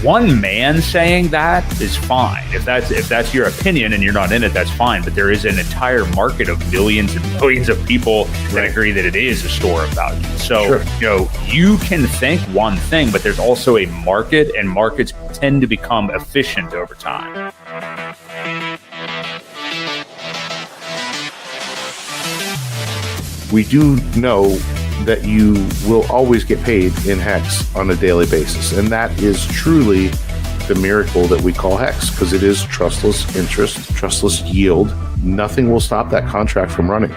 one man saying that is fine. If that's your opinion and you're not in it, that's fine. But there is an entire market of millions and millions of people that agree that it is a store of value. So, you can think one thing, but there's also a market, and markets tend to become efficient over time. We do know that you will always get paid in Hex on a daily basis. And that is truly the miracle that we call Hex, because it is trustless interest, trustless yield. Nothing will stop that contract from running.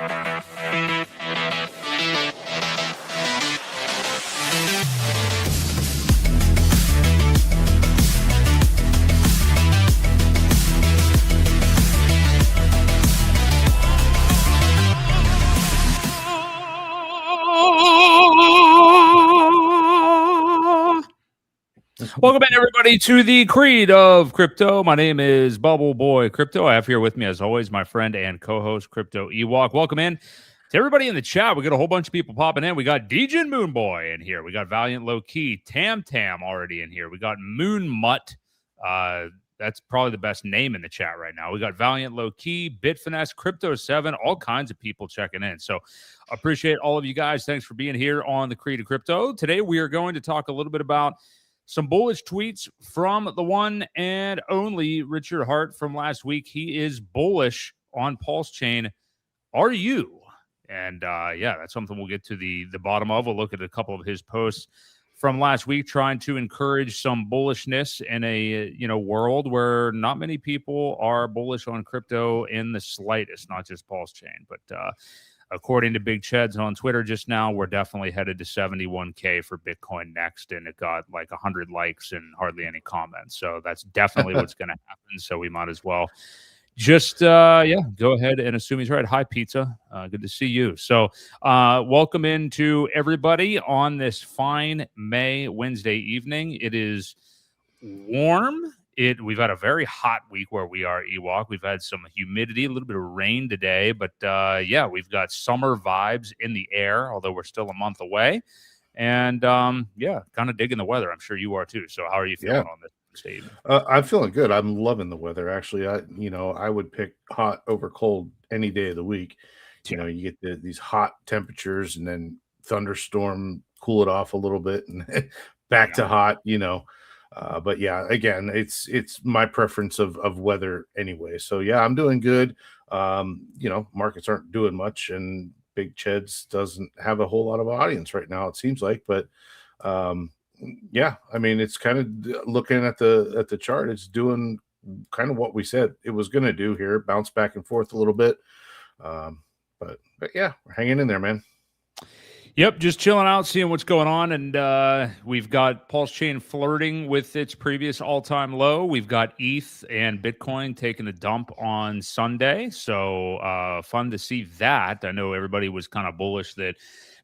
Welcome in, everybody, to the Creed of Crypto. My name is Bubble Boy Crypto. I have here with me, as always, my friend and co-host, Crypto Ewok. Welcome in to everybody in the chat. We got a whole bunch of people popping in. We got Dejin Moonboy in here. We got Valiant Low Key, Tam already in here. We got Moon Mutt. That's probably the best name in the chat right now. We got Valiant Low Key, Bitfinesse, Crypto 7, all kinds of people checking in. So appreciate all of you guys. Thanks for being here on the Creed of Crypto. Today we are going to talk a little bit about some bullish tweets from the one and only Richard Hart from last week. He is bullish on PulseChain. Are you? And that's something we'll get to the bottom of. We'll look at a couple of his posts from last week, trying to encourage some bullishness in a world where not many people are bullish on crypto in the slightest, not just PulseChain, but according to Big Cheds on Twitter just now, we're definitely headed to 71K for Bitcoin next, and it got like 100 likes and hardly any comments. So that's definitely what's going to happen. So we might as well just, go ahead and assume he's right. Hi, Pizza. Good to see you. So welcome into everybody on this fine May Wednesday evening. It is warm. We've had a very hot week where we are, Ewok. We've had some humidity, a little bit of rain today, but we've got summer vibes in the air, although we're still a month away. And kind of digging the weather. I'm sure you are too. So how are you feeling on this Wednesday evening? I'm feeling good. I'm loving the weather. Actually, I would pick hot over cold any day of the week. You get these hot temperatures and then thunderstorm, cool it off a little bit, and back to hot. But again, it's my preference of weather anyway. So I'm doing good. Markets aren't doing much, and Big Cheds doesn't have a whole lot of audience right now, it seems like. But it's kind of looking at the chart, it's doing kind of what we said it was going to do here, bounce back and forth a little bit. But we're hanging in there, man. Yep, just chilling out, seeing what's going on, and we've got PulseChain flirting with its previous all-time low. We've got ETH and Bitcoin taking a dump on Sunday, so fun to see that. I know everybody was kind of bullish that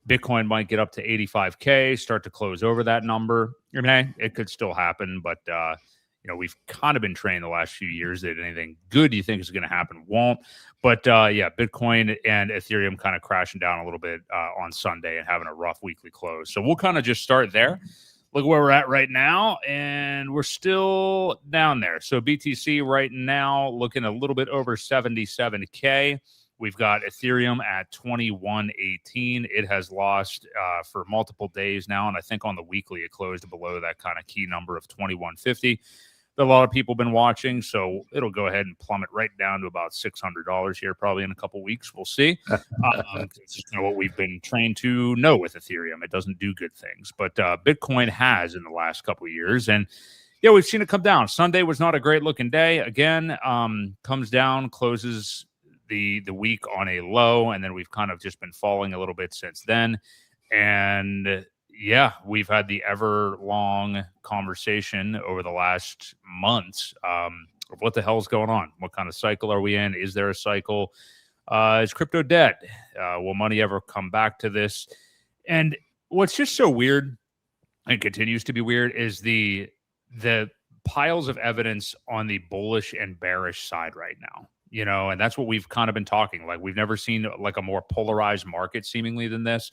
Bitcoin might get up to 85K, start to close over that number. It could still happen, but we've kind of been trained the last few years that anything good you think is going to happen won't. But Bitcoin and Ethereum kind of crashing down a little bit on Sunday and having a rough weekly close. So we'll kind of just start there. Look where we're at right now, and we're still down there. So BTC right now looking a little bit over 77K. We've got Ethereum at 2118. It has lost for multiple days now, and I think on the weekly it closed below that kind of key number of 2150. That a lot of people have been watching, so it'll go ahead and plummet right down to about $600 here probably in a couple weeks. We'll see. It's just what we've been trained to know with Ethereum. It doesn't do good things, but Bitcoin has in the last couple of years, and we've seen it come down. Sunday was not a great looking day. Again, comes down, closes the week on a low, and then we've kind of just been falling a little bit since then. And we've had the ever long conversation over the last months of what the hell's going on. What kind of cycle are we in? Is there a cycle? Is crypto dead? Will money ever come back to this? And what's just so weird and continues to be weird is the piles of evidence on the bullish and bearish side right now. And that's what we've kind of been talking. Like, we've never seen like a more polarized market seemingly than this.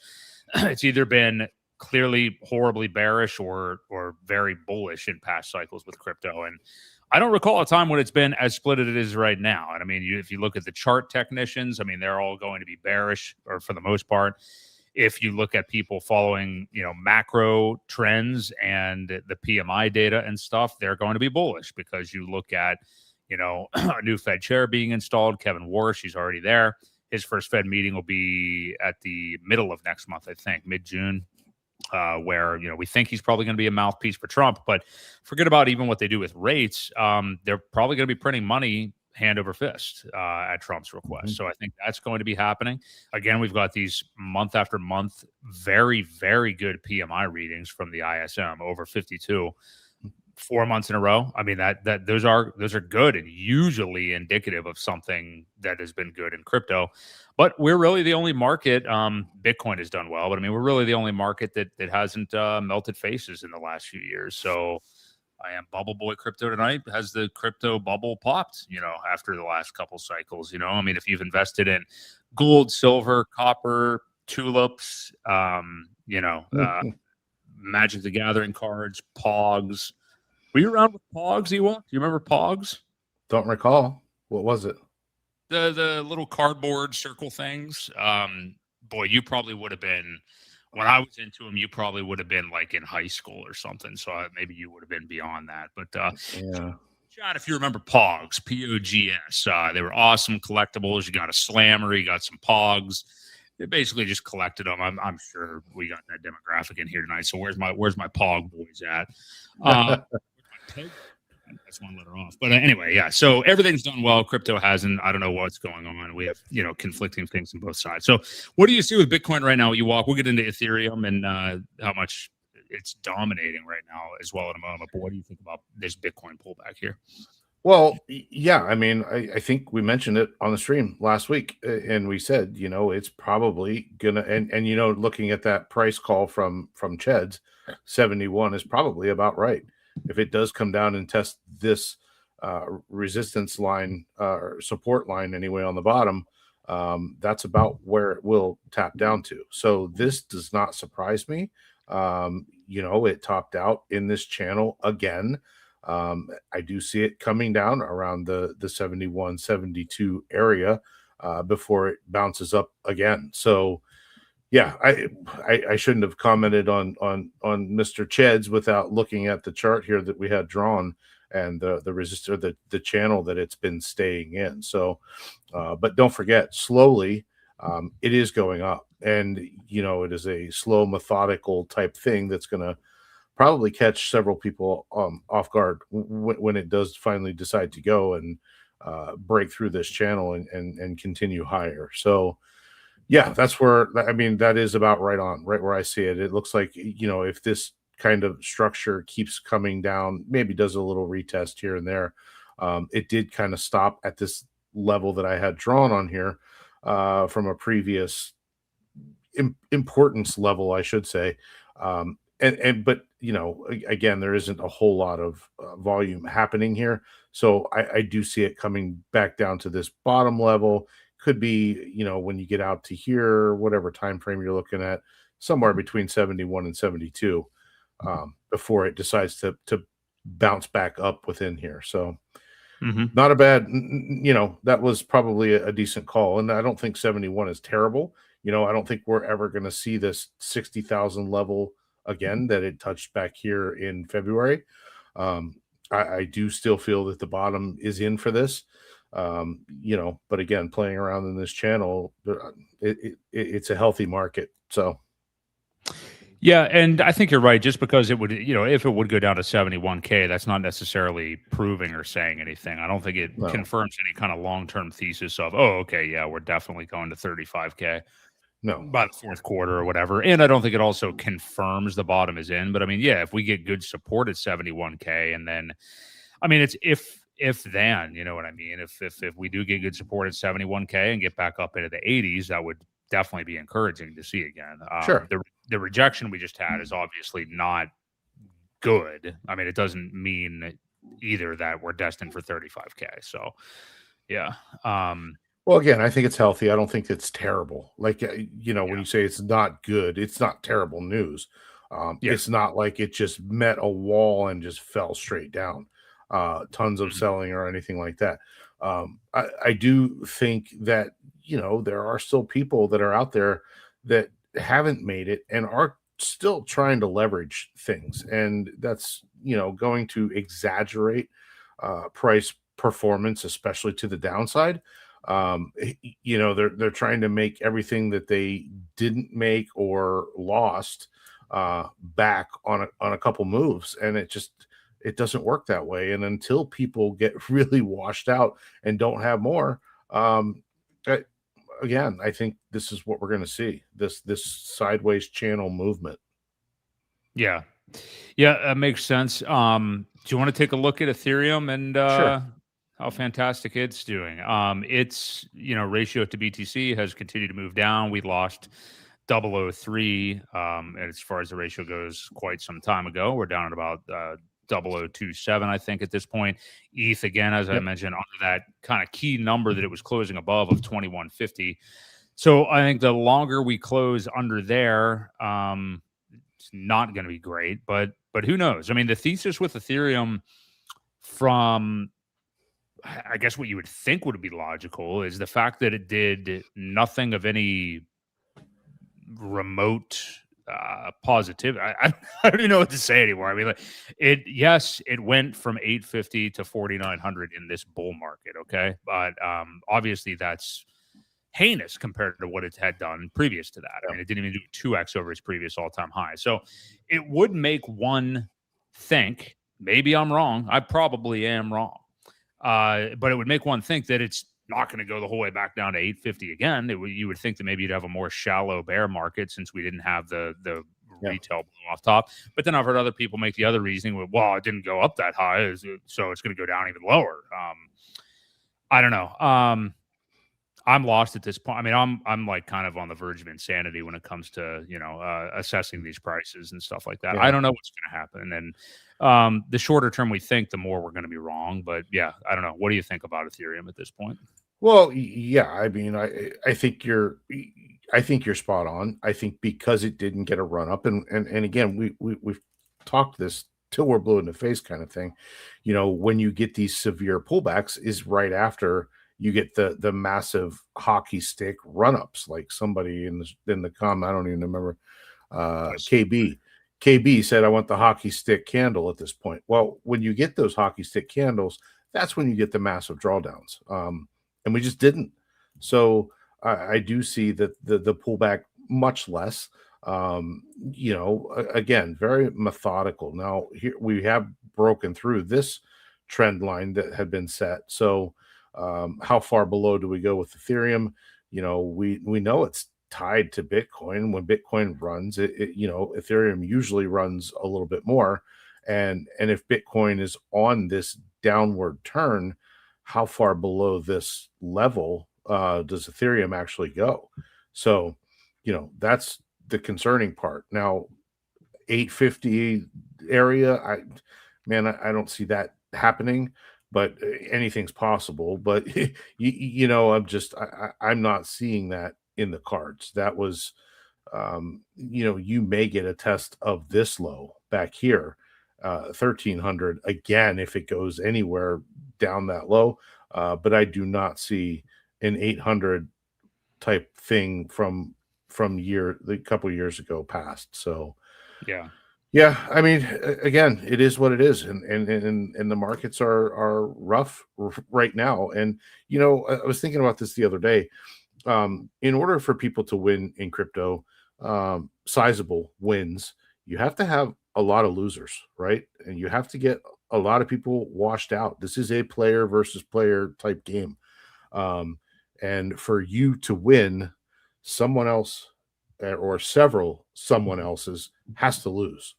It's either been clearly horribly bearish or very bullish in past cycles with crypto. And I don't recall a time when it's been as split as it is right now. And I mean, if you look at the chart technicians, I mean, they're all going to be bearish, or for the most part. If you look at people following, macro trends and the PMI data and stuff, they're going to be bullish, because you look at, a new Fed chair being installed, Kevin Warsh, he's already there. His first Fed meeting will be at the middle of next month, I think, mid-June, where, we think he's probably going to be a mouthpiece for Trump. But forget about even what they do with rates. They're probably going to be printing money hand over fist at Trump's request. Mm-hmm. So I think that's going to be happening. Again, we've got these month after month, very, very good PMI readings from the ISM, over 52. 4 months in a row. I mean, that those are good and usually indicative of something that has been good in crypto. But we're really the only market. Bitcoin has done well, but I mean, we're really the only market that hasn't melted faces in the last few years. So I am Bubble Boy Crypto tonight. Has the crypto bubble popped, after the last couple cycles? I mean, if you've invested in gold, silver, copper, tulips, Magic the Gathering cards, Pogs. Were you around with Pogs, Ewok? Do you remember Pogs? Don't recall. What was it? The little cardboard circle things. Boy, you probably would have been, when I was into them, you probably would have been like in high school or something. So maybe you would have been beyond that. But yeah. John, if you remember Pogs, P-O-G-S, they were awesome collectibles. You got a slammer, you got some Pogs. They basically just collected them. I'm sure we got that demographic in here tonight. So where's my Pog boys at? That's one letter off. But anyway, yeah. So everything's done well. Crypto hasn't. I don't know what's going on. We have, conflicting things on both sides. So what do you see with Bitcoin right now? We'll get into Ethereum and how much it's dominating right now as well in a moment. But what do you think about this Bitcoin pullback here? Well, yeah, I mean, I think we mentioned it on the stream last week, and we said, it's probably gonna, and looking at that price call from Ched's, 71 is probably about right. If it does come down and test this resistance line or support line anyway on the bottom, that's about where it will tap down to. So this does not surprise me. It topped out in this channel again. I do see it coming down around the 71, 72 area before it bounces up again. So yeah, I shouldn't have commented on Mr. Ched's without looking at the chart here that we had drawn and the resistor, the channel that it's been staying in. So, but don't forget, slowly, it is going up, and it is a slow, methodical type thing that's going to probably catch several people off guard when it does finally decide to go and break through this channel and continue higher. So. Yeah, that's where, I mean, that is about right where I see it. It looks like, if this kind of structure keeps coming down, maybe does a little retest here and there. It did kind of stop at this level that I had drawn on here from a previous importance level, I should say. But, again, there isn't a whole lot of volume happening here. So I do see it coming back down to this bottom level. Could be, when you get out to here, whatever time frame you're looking at, somewhere between 71 and 72 before it decides to bounce back up within here. So not a bad, that was probably a decent call. And I don't think 71 is terrible. I don't think we're ever going to see this 60,000 level again that it touched back here in February. I do still feel that the bottom is in for this. But again, playing around in this channel, it's a healthy market. So, yeah, and I think you're right. Just because it would, if it would go down to 71K, that's not necessarily proving or saying anything. I don't think it confirms any kind of long-term thesis of, oh, okay, yeah, we're definitely going to 35K. No, by the fourth quarter or whatever. And I don't think it also confirms the bottom is in. But I mean, yeah, if we get good support at 71K, and then, I mean, it's if then, you know what I mean? If we do get good support at 71K and get back up into the 80s, that would definitely be encouraging to see again. Sure. The rejection we just had is obviously not good. I mean, it doesn't mean either that we're destined for 35K. So, yeah. Well, again, I think it's healthy. I don't think it's terrible. Like, when you say it's not good, it's not terrible news. It's not like it just met a wall and just fell straight down. Tons of selling or anything like that. I do think that, there are still people that are out there that haven't made it and are still trying to leverage things. And that's, going to exaggerate price performance, especially to the downside. They're trying to make everything that they didn't make or lost back on a couple moves, and it doesn't work that way. And until people get really washed out and don't have more, again, I think this is what we're going to see, this sideways channel movement. Yeah, that makes sense. Do you want to take a look at Ethereum and Sure. how fantastic it's doing? Its ratio to BTC has continued to move down. We lost 0.003, as far as the ratio goes, quite some time ago. We're down at about 0.027, I think, at this point. ETH, again, as I mentioned, under that kind of key number that it was closing above of 2150. So I think the longer we close under there, it's not going to be great. But who knows? I mean, the thesis with Ethereum, from I guess what you would think would be logical, is the fact that it did nothing of any remote positive. I don't even know what to say anymore. I mean, it went from 850 to 4,900 in this bull market. Okay. But obviously that's heinous compared to what it had done previous to that. I mean, it didn't even do 2x over its previous all-time high. So it would make one think, maybe I'm wrong. I probably am wrong. But it would make one think that it's not going to go the whole way back down to 850 again. You would think that maybe you'd have a more shallow bear market since we didn't have the retail blow off top. But then I've heard other people make the other reasoning with, well, it didn't go up that high, so it's going to go down even lower. I don't know. I'm lost at this point. I mean, I'm like kind of on the verge of insanity when it comes to, assessing these prices and stuff like that. I don't know what's going to happen. And the shorter term we think, the more we're going to be wrong. But yeah, I don't know. What do you think about Ethereum at this point? Well, yeah, I mean, I think you're spot on. I think because it didn't get a run up, and again, we've talked this till we're blue in the face kind of thing. When you get these severe pullbacks is right after you get the massive hockey stick run ups, like somebody in the comment, I don't even remember, KB said, I want the hockey stick candle at this point. Well, when you get those hockey stick candles, that's when you get the massive drawdowns. And we just didn't. So I do see that the pullback much less. Again, very methodical. Now here we have broken through this trend line that had been set. So how far below do we go with Ethereum? We know it's tied to Bitcoin. When Bitcoin runs, Ethereum usually runs a little bit more. And if Bitcoin is on this downward turn, how far below this level does Ethereum actually go? So, that's the concerning part. Now, 850 area, I don't see that happening, but anything's possible. But I'm not seeing that in the cards. That was, you may get a test of this low back here, 1300 again if it goes anywhere down that low, but I do not see an 800 type thing from the couple years ago past. So yeah, I mean, again, it is what it is, and the markets are rough right now. And I was thinking about this the other day. In order for people to win in crypto, sizable wins, you have to have a lot of losers, right? And you have to get a lot of people washed out. This is a player versus player type game. And for you to win, someone else or several someone else's has to lose.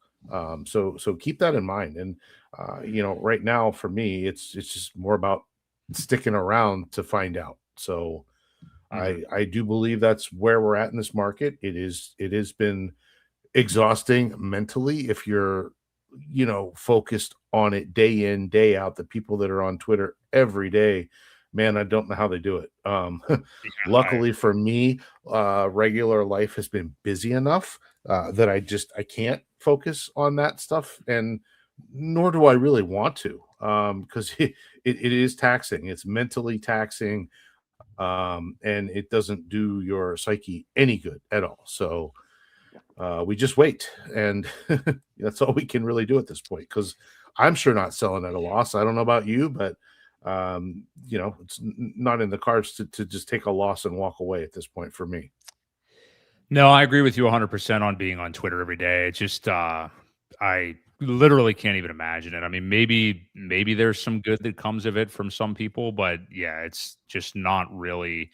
So keep that in mind. And right now for me, it's just more about sticking around to find out. So I do believe that's where we're at in this market. It has been exhausting mentally if you're focused on it day in, day out. The people that are on Twitter every day man, I don't know how they do it. Yeah, Luckily for me, regular life has been busy enough that I can't focus on that stuff, and nor do I really want to, because it is taxing. It's mentally taxing, and it doesn't do your psyche any good at all. So we just wait, and that's all we can really do at this point. Because I'm sure not selling at a loss. I don't know about you, but it's not in the cards to just take a loss and walk away at this point for me. No, I agree with you 100% on being on Twitter every day. It's just I literally can't even imagine it. I mean, maybe there's some good that comes of it from some people, but yeah, it's just not really.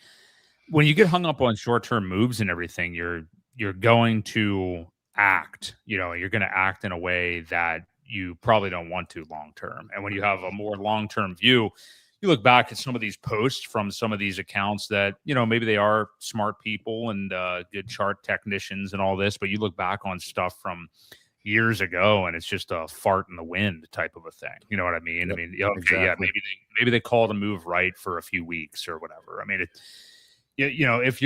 When you get hung up on short-term moves and everything, you're going to act, you're going to act in a way that you probably don't want to long term. And when you have a more long-term view, you look back at some of these posts from some of these accounts that, maybe they are smart people and good chart technicians and all this, but you look back on stuff from years ago and it's just a fart in the wind type of a thing. You know what I mean? Yep, I mean, okay, exactly. yeah, maybe they called a move right for a few weeks or whatever. I mean, if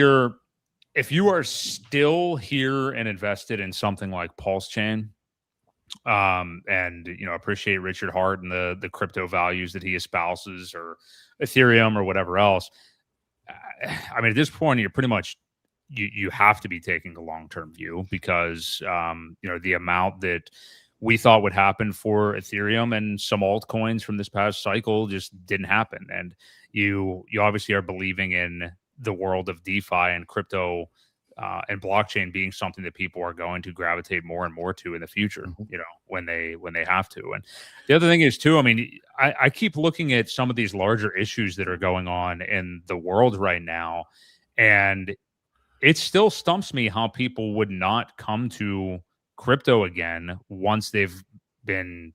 you are still here and invested in something like PulseChain, and appreciate Richard Hart and the crypto values that he espouses, or Ethereum or whatever else. I mean, at this point, you're pretty much you have to be taking a long term view because the amount that we thought would happen for Ethereum and some altcoins from this past cycle just didn't happen, and you obviously are believing in the world of DeFi and crypto and blockchain being something that people are going to gravitate more and more to in the future, when they have to. And the other thing is too, I mean, I keep looking at some of these larger issues that are going on in the world right now, and it still stumps me how people would not come to crypto again once they've been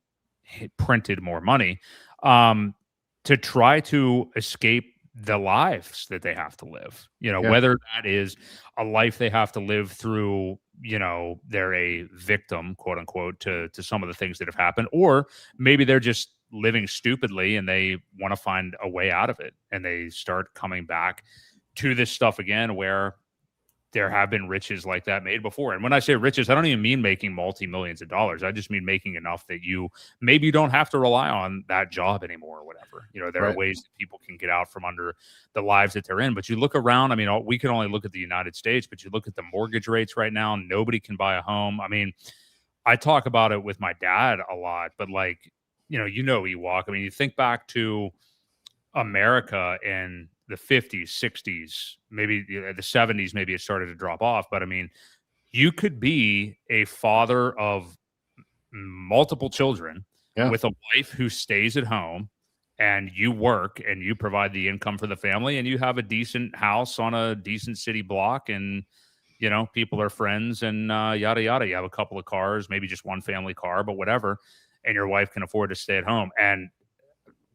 printed more money, to try to escape the lives that they have to live, Yeah. whether that is a life they have to live through, they're a victim, quote unquote, to some of the things that have happened, or maybe they're just living stupidly and they want to find a way out of it and they start coming back to this stuff again where there have been riches like that made before. And when I say riches, I don't even mean making multi-millions of dollars. I just mean making enough that you don't have to rely on that job anymore or whatever. There are Right. ways that people can get out from under the lives that they're in. But you look around, I mean, we can only look at the United States, but you look at the mortgage rates right now, nobody can buy a home. I mean, I talk about it with my dad a lot, but like, Ewok. I mean, you think back to America in the 50s, 60s, maybe the 70s, maybe it started to drop off. But I mean, you could be a father of multiple children with a wife who stays at home and you work and you provide the income for the family and you have a decent house on a decent city block and, people are friends and yada, yada. You have a couple of cars, maybe just one family car, but whatever. And your wife can afford to stay at home. And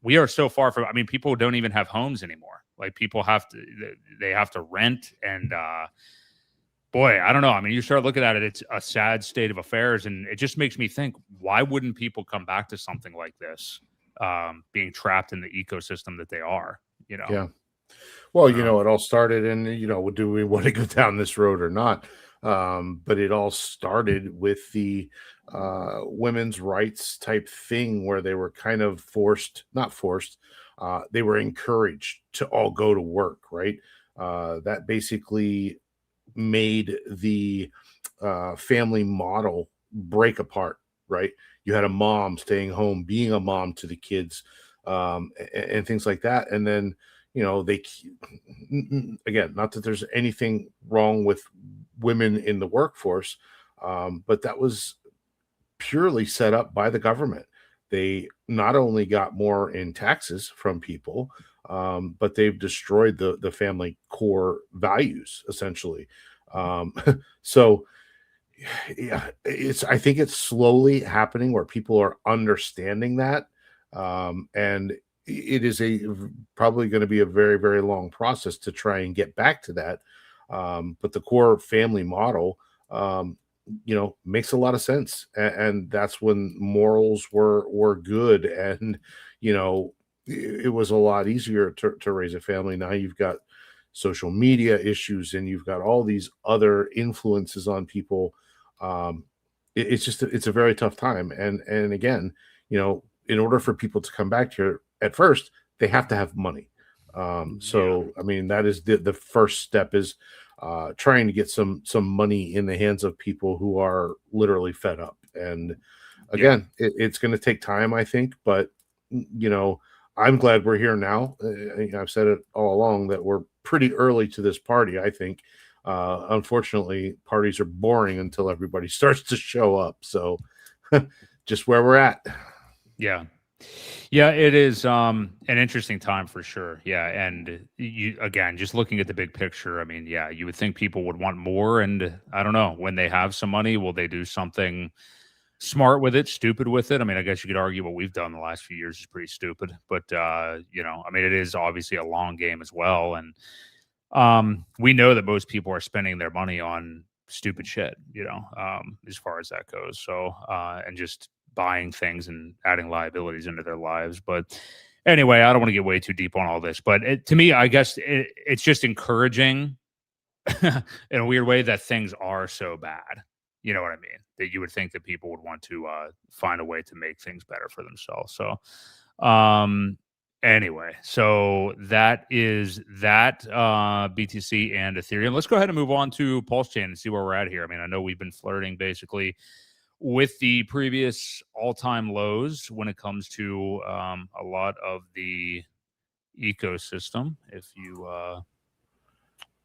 we are so far from, I mean, people don't even have homes anymore. Like people they have to rent. And boy, I don't know. I mean, you start looking at it, it's a sad state of affairs. And it just makes me think, why wouldn't people come back to something like this, being trapped in the ecosystem that they are, Yeah. Well, it all started and, do we want to go down this road or not? But it all started with the women's rights type thing where they were kind of not forced, they were encouraged to all go to work, right? That basically made the family model break apart, right? You had a mom staying home, being a mom to the kids, and things like that. And then, they, again, not that there's anything wrong with women in the workforce, but that was purely set up by the government. They not only got more in taxes from people, but they've destroyed the family core values essentially. Um, so yeah, I think it's slowly happening where people are understanding that, and it is probably going to be a very, very long process to try and get back to that. But the core family model, makes a lot of sense, and that's when morals were good, and it was a lot easier to raise a family. Now you've got social media issues and you've got all these other influences on people. It's just it's a very tough time. And again, in order for people to come back here at first, they have to have money. So I mean, that is the first step is trying to get some money in the hands of people who are literally fed up. And again, it's going to take time, I think, but I'm glad we're here now. I've said it all along that we're pretty early to this party, I think. Unfortunately, parties are boring until everybody starts to show up. So just where we're at. Yeah. Yeah, it is an interesting time for sure. Yeah. And you, again, just looking at the big picture, I mean, yeah, you would think people would want more. And I don't know, when they have some money, will they do something smart with it, stupid with it? I mean, I guess you could argue what we've done the last few years is pretty stupid, but I mean, it is obviously a long game as well. And we know that most people are spending their money on stupid shit, as far as that goes. So, and just buying things and adding liabilities into their lives. But anyway, I don't want to get way too deep on all this, but to me, I guess it's just encouraging in a weird way that things are so bad. You know what I mean? That you would think that people would want to find a way to make things better for themselves. So, anyway, so that is that BTC and Ethereum. Let's go ahead and move on to PulseChain and see where we're at here. I mean, I know we've been flirting basically with the previous all-time lows when it comes to a lot of the ecosystem. If you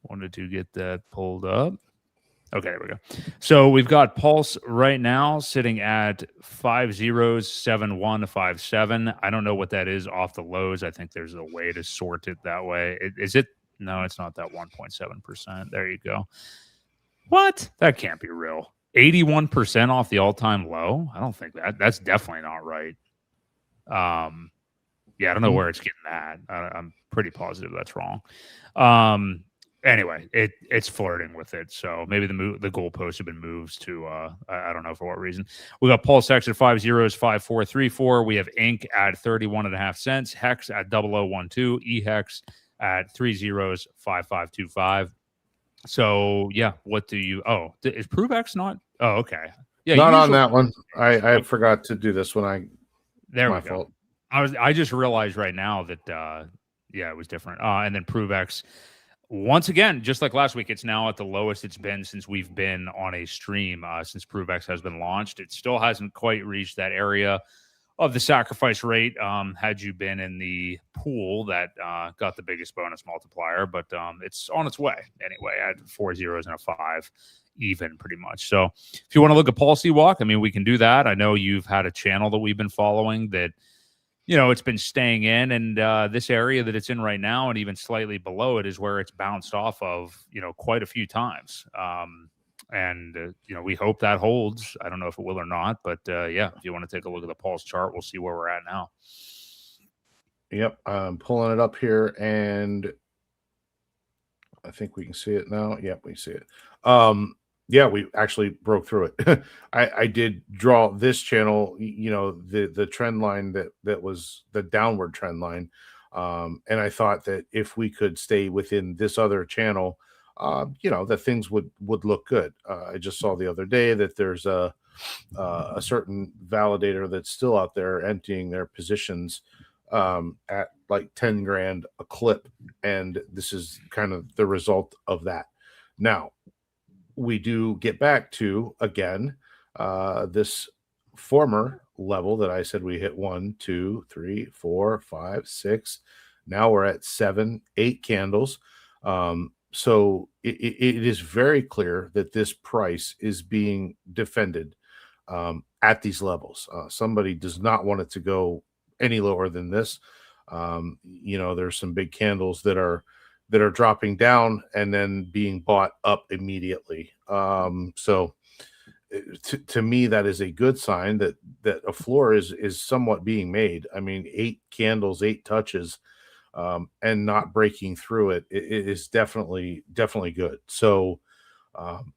wanted to get that pulled up. Okay, there we go. So we've got Pulse right now sitting at 507157. I don't know what that is off the lows. I think there's a way to sort it that way. Is it? No, it's not that 1.7%. There you go. What? That can't be real. 81% off the all-time low? I don't think that's definitely not right. Yeah, I don't know where it's getting that. I'm pretty positive that's wrong. Anyway, it's flirting with it. So maybe the goalposts have been moved to I don't know for what reason. We got PulseX at 505434. We have Inc at 31.5 cents. Hex at 0012. eHex at 305525. So yeah, what do you? Oh, is ProveX not? Oh, okay. Yeah, not on that one. I forgot to do this one. There we go. Fault. I just realized right now that it was different. And then ProveX. Once again, just like last week, it's now at the lowest it's been since we've been on a stream, since ProveX has been launched. It still hasn't quite reached that area of the sacrifice rate had you been in the pool that got the biggest bonus multiplier, but it's on its way anyway at 4 zeros and a 5 even pretty much. So if you want to look at Policy Walk, I mean, we can do that. I know you've had a channel that we've been following that it's been staying in, and this area that it's in right now and even slightly below it is where it's bounced off of, quite a few times. And we hope that holds. I don't know if it will or not, but if you want to take a look at the Pulse chart, we'll see where we're at now. Yep, I'm pulling it up here, and I think we can see it now. Yep, we see it. Yeah, we actually broke through it. I did draw this channel, the trend line that was the downward trend line. And I thought that if we could stay within this other channel, that things would look good. I just saw the other day that there's a certain validator that's still out there emptying their positions at like 10 grand a clip. And this is kind of the result of that. Now, we do get back to, again, this former level that I said we hit 1, 2, 3, 4, 5, 6. Now we're at 7, 8 candles. So it is very clear that this price is being defended at these levels. Somebody does not want it to go any lower than this. There's some big candles that are dropping down and then being bought up immediately. So to me, that is a good sign that a floor is somewhat being made. I mean, 8 candles, 8 touches, and not breaking through it is definitely good. So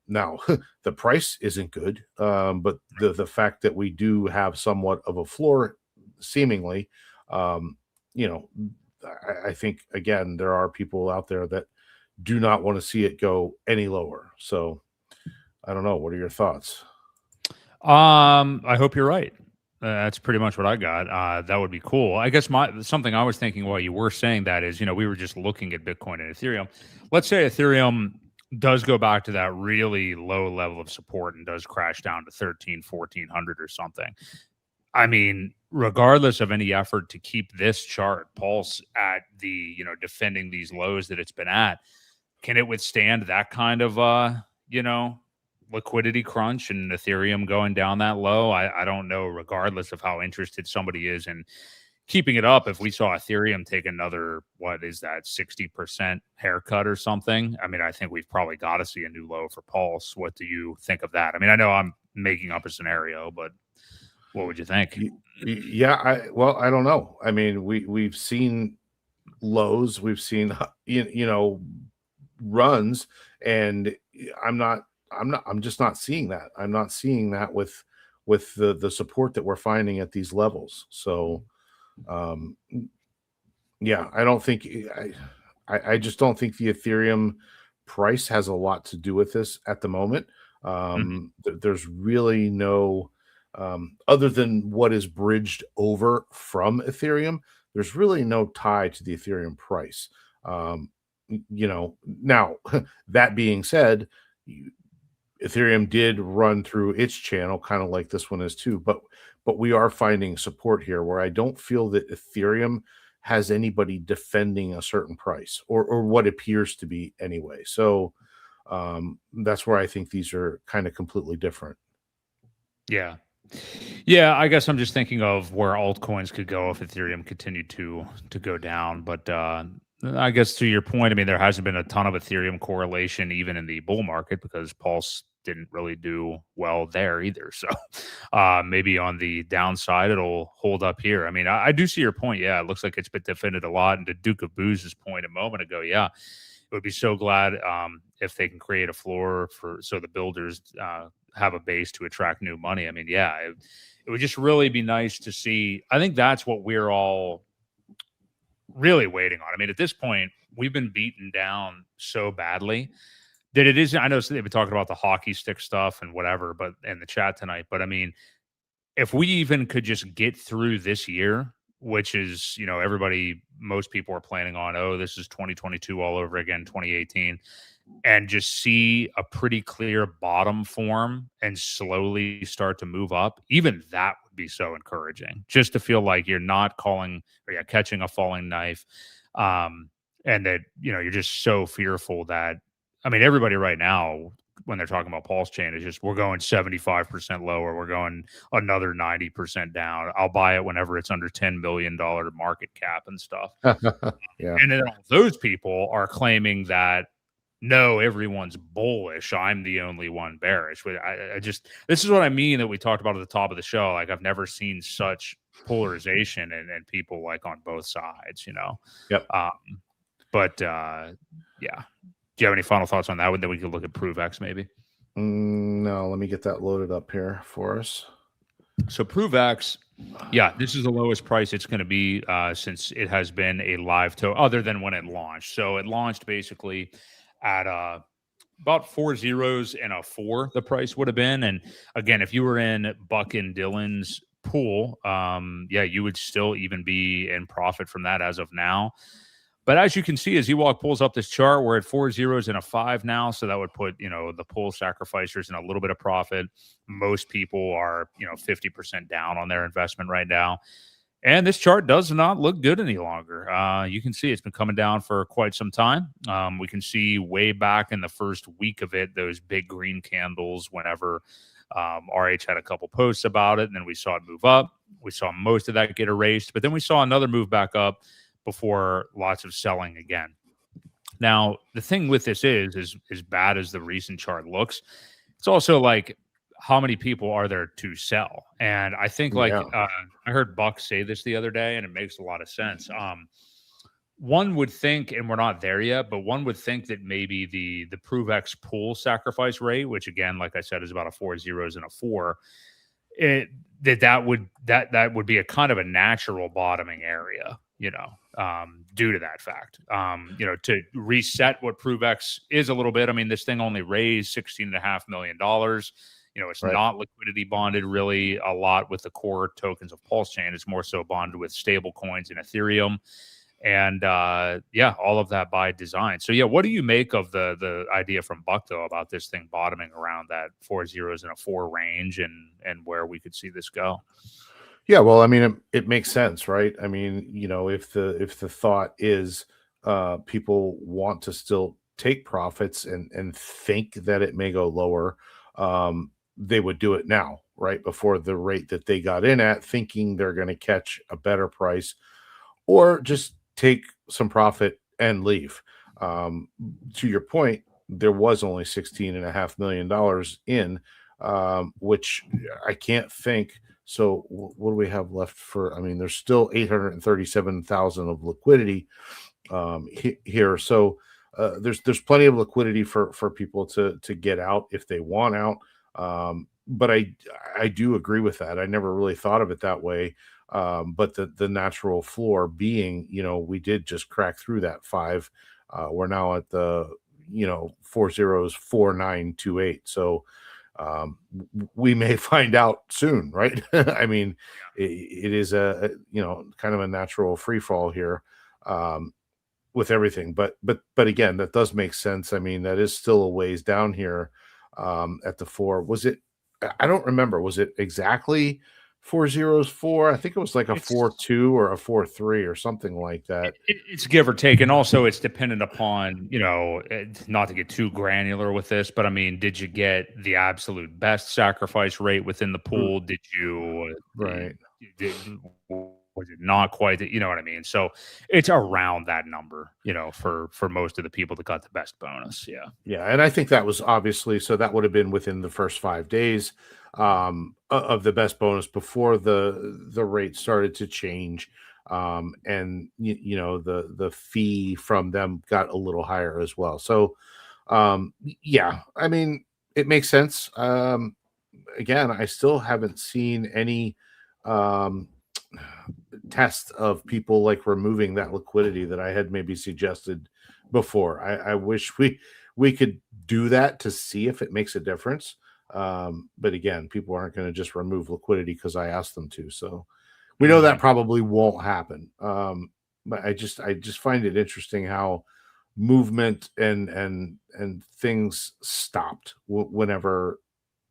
now the price isn't good, but the fact that we do have somewhat of a floor seemingly, you know, I think again there are people out there that do not want to see it go any lower. So I don't know. What are your thoughts? I hope you're right. That's pretty much what I got. That would be cool. I guess something I was thinking while you were saying that is, we were just looking at Bitcoin and Ethereum. Let's say Ethereum does go back to that really low level of support and does crash down to 1400 or something. I mean, regardless of any effort to keep this chart pulse at the, defending these lows that it's been at, can it withstand that kind of, liquidity crunch and Ethereum going down that low? I don't know, regardless of how interested somebody is in keeping it up. If we saw Ethereum take another, what is that, 60% haircut or something? I mean, I think we've probably got to see a new low for Pulse. What do you think of that? I mean, I know I'm making up a scenario, but what would you think? Yeah, I don't know. I mean, we've seen lows, we've seen runs, and I'm just not seeing that. I'm not seeing that with the support that we're finding at these levels. So yeah, I don't think I just don't think the Ethereum price has a lot to do with this at the moment. There's really no other than what is bridged over from Ethereum, there's really no tie to the Ethereum price. Now that being said, Ethereum did run through its channel, kind of like this one is too, but we are finding support here where I don't feel that Ethereum has anybody defending a certain price or what appears to be anyway. So that's where I think these are kind of completely different. Yeah. Yeah, I guess I'm just thinking of where altcoins could go if Ethereum continued to go down. But I guess to your point, I mean, there hasn't been a ton of Ethereum correlation even in the bull market because Pulse didn't really do well there either. So maybe on the downside, it'll hold up here. I mean, I do see your point. Yeah, it looks like it's been defended a lot. And to Duke of Booz's point a moment ago, yeah, it would be so glad if they can create a floor so the builders have a base to attract new money. I mean, yeah, it would just really be nice to see. I think that's what we're all really waiting on. I mean, at this point, we've been beaten down so badly that it is. I know they've been talking about the hockey stick stuff and whatever, but in the chat tonight. But I mean, if we even could just get through this year, which is, most people are planning on, oh, this is 2022 all over again, 2018, and just see a pretty clear bottom form and slowly start to move up, even that would be so encouraging, just to feel like you're not catching a falling knife. And that, you're just so fearful that, I mean, everybody right now, when they're talking about PulseChain, is just, we're going 75% lower. We're going another 90% down. I'll buy it whenever it's under $10 million market cap and stuff. Yeah. And then all those people are claiming that, no, everyone's bullish. I'm the only one bearish. This is what I mean that we talked about at the top of the show. Like, I've never seen such polarization and people like on both sides, Yep. Yeah. Do you have any final thoughts on that one? Then we could look at ProveX maybe. No, let me get that loaded up here for us. So ProveX, yeah, this is the lowest price it's going to be since it has been a live token, other than when it launched. So it launched basically at about 4 zeros and a 4, the price would have been. And again, if you were in Buck and Dylan's pool, you would still even be in profit from that as of now. But as you can see, as Ewok pulls up this chart, we're at 4 zeros and a 5 now. So that would put, the pool sacrificers in a little bit of profit. Most people are, 50% down on their investment right now. And this chart does not look good any longer. You can see it's been coming down for quite some time. We can see way back in the first week of it, those big green candles whenever RH had a couple posts about it. And then we saw it move up. We saw most of that get erased. But then we saw another move back up before lots of selling again. Now, the thing with this is as bad as the recent chart looks, it's also like, how many people are there to sell? And I think I heard Buck say this the other day, and it makes a lot of sense. One would think, and we're not there yet, but one would think that maybe the ProveX pool sacrifice rate, which again, like I said, is about a 4 zeros and a 4, that would be a kind of a natural bottoming area due to that fact. To reset what ProveX is a little bit. I mean, this thing only raised $16.5 million. It's Right. not liquidity bonded really a lot with the core tokens of PulseChain. It's more so bonded with stable coins and Ethereum. And all of that by design. So what do you make of the idea from Buck though about this thing bottoming around that 4 zeros and a 4 range and where we could see this go? Yeah, well, I mean, it makes sense, right? I mean, if the thought is people want to still take profits and think that it may go lower, they would do it now, right? Before the rate that they got in at, thinking they're going to catch a better price, or just take some profit and leave. To your point, there was only $16.5 million in, which I can't think. So what do we have left for? I mean, there's still 837,000 of liquidity here. So there's plenty of liquidity for people to get out if they want out. But I do agree with that. I never really thought of it that way. But the natural floor being, we did just crack through that 5. We're now at the 4 zeros 4928. So we may find out soon, right? I mean, it is a kind of a natural free fall here with everything. But again, that does make sense. I mean, that is still a ways down here at the 4. Was it? I don't remember. Was it exactly 4 zeros 4? I think it was like a 4-2 or a 4-3 or something like that. It's give or take, and also it's dependent upon not to get too granular with this, but I mean, did you get the absolute best sacrifice rate within the pool? Did you right? Was it not quite? You know what I mean? So it's around that number, for most of the people that got the best bonus. Yeah, and I think that was obviously, so that would have been within the first 5 days of the best bonus before the rate started to change, and the fee from them got a little higher as well. So yeah, I mean, it makes sense. Again, I still haven't seen any test of people like removing that liquidity that I had maybe suggested before. I wish we could do that to see if it makes a difference. But again, people aren't going to just remove liquidity because I asked them to. So we know that probably won't happen. But I just find it interesting how movement and things stopped whenever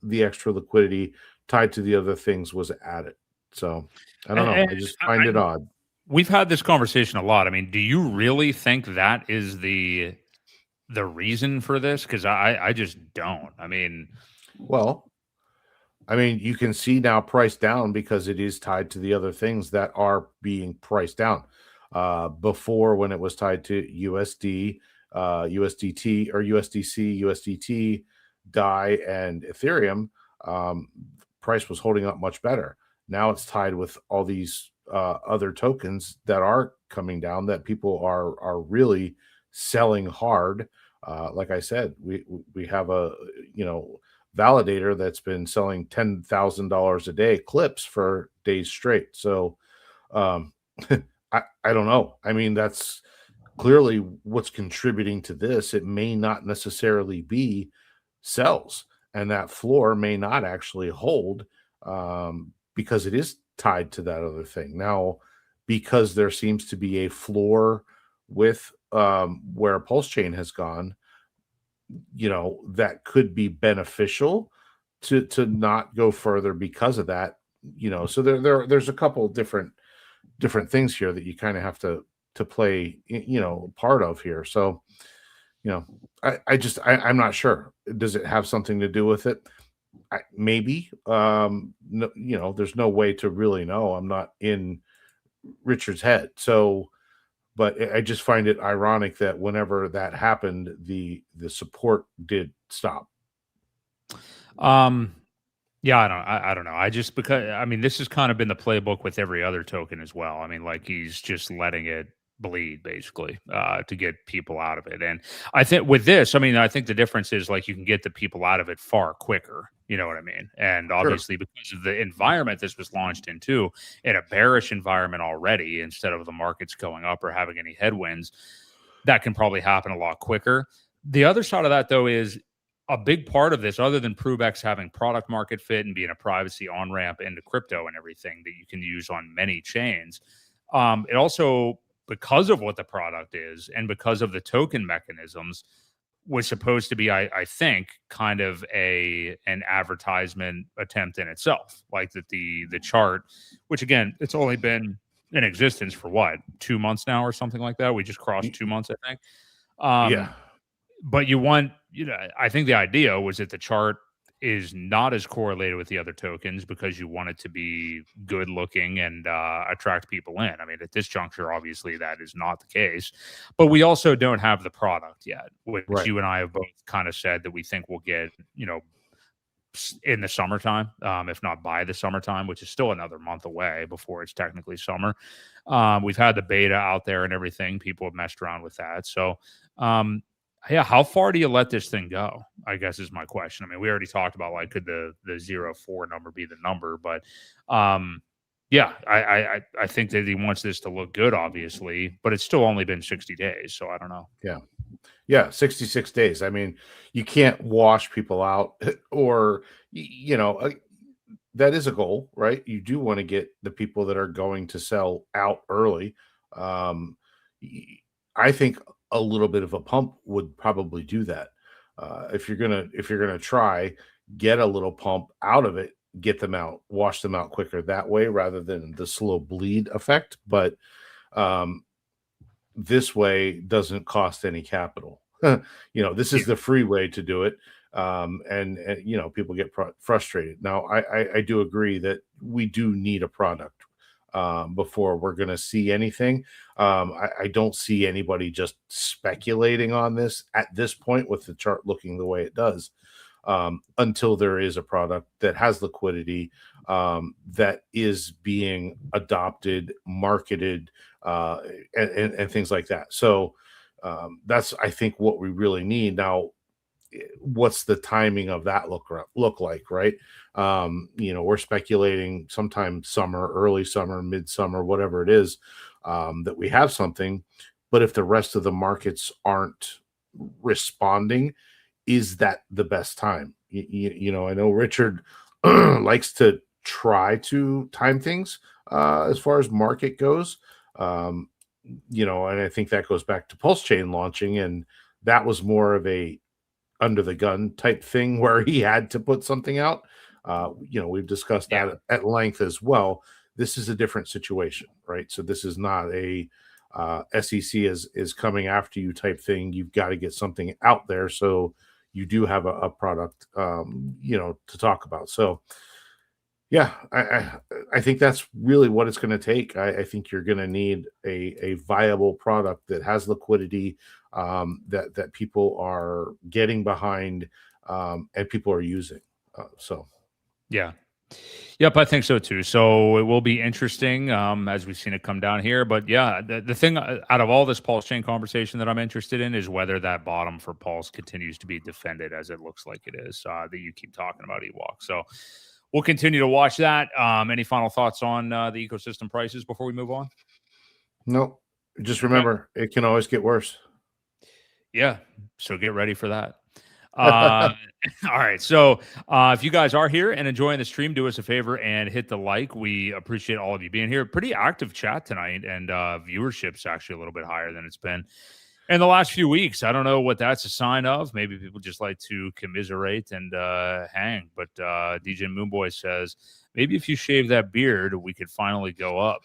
the extra liquidity tied to the other things was added. So I don't know. I just find it odd. We've had this conversation a lot. I mean, do you really think that is the reason for this? Because I just don't. I mean, well, you can see now price down because it is tied to the other things that are being priced down. Before, when it was tied to USD, USDT or USDC, USDT, DAI, and Ethereum, price was holding up much better. Now it's tied with all these other tokens that are coming down that people are really selling hard. Like I said, we have a validator that's been selling $10,000 a day clips for days straight. So I don't know. I mean, that's clearly what's contributing to this. It may not necessarily be sells, and that floor may not actually hold because it is tied to that other thing. Now, because there seems to be a floor with where PulseChain has gone, that could be beneficial to not go further because of that. So there's a couple different things here that you kind of have to play part of here. So I'm not sure. Does it have something to do with it? Maybe. No, there's no way to really know. I'm not in Richard's head. So, but I just find it ironic that whenever that happened, the support did stop. Yeah, I don't know. Because this has kind of been the playbook with every other token as well. I mean, like he's just letting it bleed basically to get people out of it. And I think with this, I mean, I think the difference is like you can get the people out of it far quicker. You know what I mean? And Sure. obviously, because of the environment this was launched into, in a bearish environment already, instead of the markets going up or having any headwinds, that can probably happen a lot quicker. The other side of that, though, is a big part of this, other than ProveX having product market fit and being a privacy on ramp into crypto and everything that you can use on many chains. It also, because of what the product is and because of the token mechanisms, was supposed to be, I think, kind of an advertisement attempt in itself. Like that the chart, which again, it's only been in existence for what, 2 months now or something like that. We just crossed 2 months, I think. Yeah. But I think the idea was that the chart is not as correlated with the other tokens because you want it to be good looking and attract people in. I mean, at this juncture, obviously that is not the case, but we also don't have the product yet, which Right. you and I have both kind of said that we think we'll get, in the summertime, if not by the summertime, which is still another month away before it's technically summer. We've had the beta out there and everything. People have messed around with that. So, yeah, how far do you let this thing go? I guess is my question. I mean, we already talked about like could the 0.4 number be the number, but yeah, I think that he wants this to look good, obviously, but it's still only been 60 days, so I don't know. Yeah, 66 days. I mean, you can't wash people out or that is a goal, right? You do want to get the people that are going to sell out early. I think a little bit of a pump would probably do that. If you're gonna try, get a little pump out of it, get them out, wash them out quicker that way rather than the slow bleed effect. But this way doesn't cost any capital. This is the free way to do it. And people get frustrated. Now, I do agree that we do need a product before we're going to see anything. I don't see anybody just speculating on this at this point with the chart looking the way it does until there is a product that has liquidity, that is being adopted, marketed, and things like that. So that's, I think, what we really need. Now, what's the timing of that look like, right? We're speculating sometime summer, early summer, midsummer, whatever it is, that we have something. But if the rest of the markets aren't responding, is that the best time? I know Richard likes to try to time things as far as market goes. And I think that goes back to PulseChain launching, and that was more of a under the gun type thing where he had to put something out. We've discussed that at length as well. This is a different situation, right? So this is not a SEC is coming after you type thing. You've got to get something out there so you do have a product, to talk about. So yeah, I think that's really what it's going to take. I think you're going to need a viable product that has liquidity, that people are getting behind, and people are using. Yeah. Yep, I think so too. So it will be interesting as we've seen it come down here. But yeah, the thing out of all this PulseChain conversation that I'm interested in is whether that bottom for Pulse continues to be defended as it looks like it is, that you keep talking about, Ewok. So we'll continue to watch that. Any final thoughts on the ecosystem prices before we move on? Nope. Just remember, it can always get worse. Yeah. So get ready for that. All right. So if you guys are here and enjoying the stream, do us a favor and hit the like. We appreciate all of you being here. Pretty active chat tonight, and viewership's actually a little bit higher than it's been in the last few weeks. I don't know what that's a sign of. Maybe people just like to commiserate and hang. But DJ Moonboy says, maybe if you shave that beard, we could finally go up.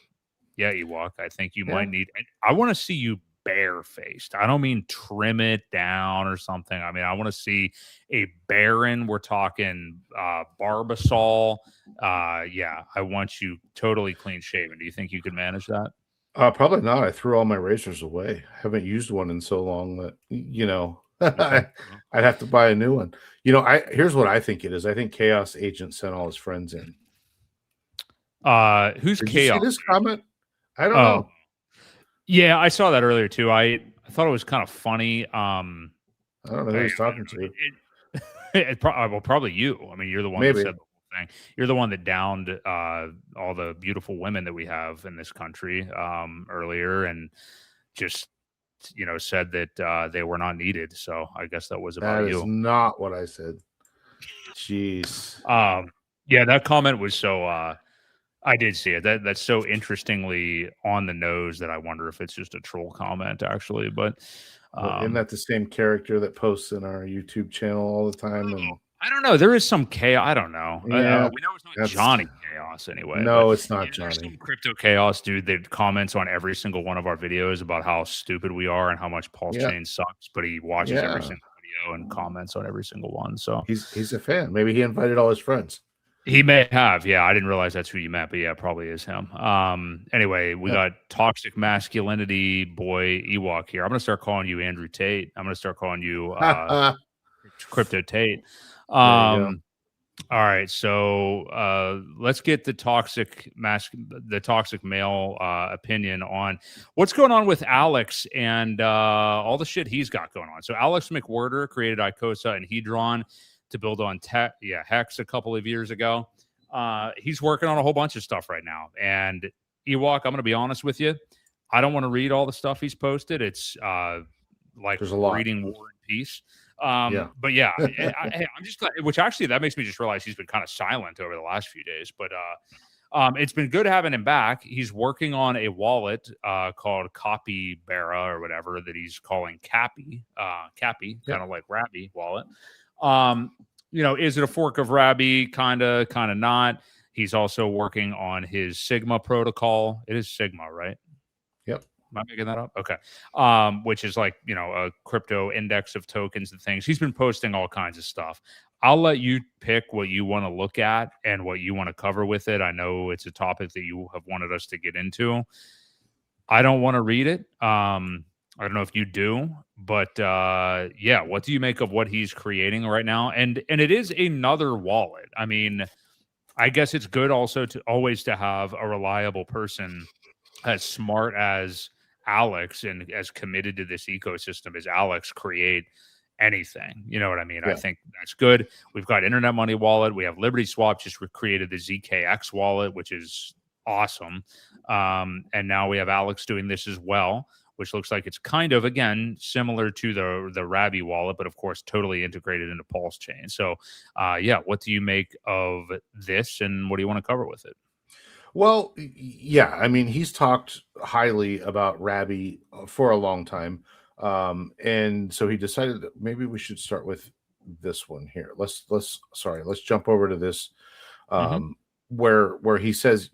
Yeah, Ewok, I think you might need. I want to see you barefaced. I don't mean trim it down or something. I mean, I want to see a Baron. We're talking Barbasol. Yeah, I want you totally clean shaven. Do you think you could manage that? Probably not. I threw all my razors away. Haven't used one in so long that Okay. I'd have to buy a new one. Here's what I think it is. I think Chaos Agent sent all his friends in. Who's Did Chaos? you see this comment? I don't know. Yeah, I saw that earlier too. I thought it was kind of funny. I don't know who he's talking to. Well, probably you. I mean, you're the one that Maybe. said the whole thing. You're the one that downed all the beautiful women that we have in this country earlier, and just said that they were not needed. So I guess that was about That is you. not what I said. Jeez. Yeah, that comment was so. I did see it. That's so interestingly on the nose that I wonder if it's just a troll comment, actually. But Isn't that the same character that posts in our YouTube channel all the time? And I don't know. There is some chaos. I don't know. yeah, We know it's not Johnny Chaos anyway. No, but it's not there's Johnny. some crypto chaos dude that comments on every single one of our videos about how stupid we are and how much PulseChain sucks. But he watches every single video and comments on every single one. So he's a fan. Maybe he invited all his friends. He may have. Yeah, I didn't realize that's who you meant, but yeah, probably is him. Anyway, we got toxic masculinity boy Ewok here. I'm gonna start calling you Andrew Tate. I'm gonna start calling you Crypto Tate. There you go. All right, so let's get the toxic male opinion on what's going on with Alex and all the shit he's got going on. So Alex McWhirter created Icosa and Hedron to build on Hex a couple of years ago. He's working on a whole bunch of stuff right now. And Ewok, I'm going to be honest with you. I don't want to read all the stuff he's posted. It's like there's a lot. reading War and Peace. But yeah, I'm just glad, which actually that makes me just realize he's been kind of silent over the last few days. But it's been good having him back. He's working on a wallet called Copy Barra or whatever that he's calling Cappy, kind of like Rabby wallet. Is it a fork of Rabby? Kind of not. He's also working on his Sigma protocol. It is Sigma, right? Yep. Am I making that up? Okay. Which is like, a crypto index of tokens and things. He's been posting all kinds of stuff. I'll let you pick what you want to look at and what you want to cover with it. I know it's a topic that you have wanted us to get into. I don't want to read it. I don't know if you do, but yeah, what do you make of what he's creating right now? And it is another wallet. I mean, I guess it's good also to always to have a reliable person as smart as Alex and as committed to this ecosystem as Alex create anything. You know what I mean? Yeah. I think that's good. We've got Internet Money Wallet. We have Liberty Swap just created the ZKX wallet, which is awesome. And now we have Alex doing this as well, which looks like it's kind of, again, similar to the Rabby wallet, but of course, totally integrated into PulseChain. So, yeah, what do you make of this and what do you want to cover with it? Well, yeah, I mean, he's talked highly about Rabby for a long time. And so he decided that maybe we should start with this one here. Let's jump over to this where he says,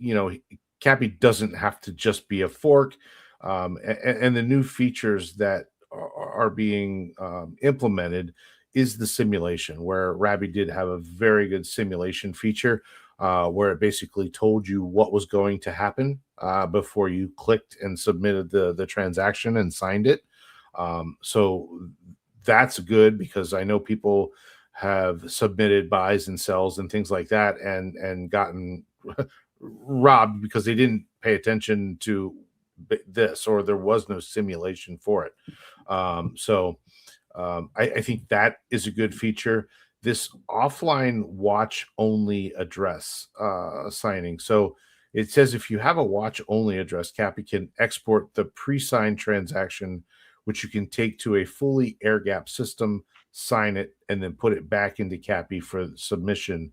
Cappy doesn't have to just be a fork. And the new features that are being implemented is the simulation, where Rabby did have a very good simulation feature where it basically told you what was going to happen before you clicked and submitted the transaction and signed it. So that's good, because I know people have submitted buys and sells and things like that and gotten robbed because they didn't pay attention to this, or there was no simulation for it. I think that is a good feature. This offline watch only address signing. So it says if you have a watch only address, Cappy can export the pre-signed transaction, which you can take to a fully air gap system, sign it, and then put it back into Cappy for submission,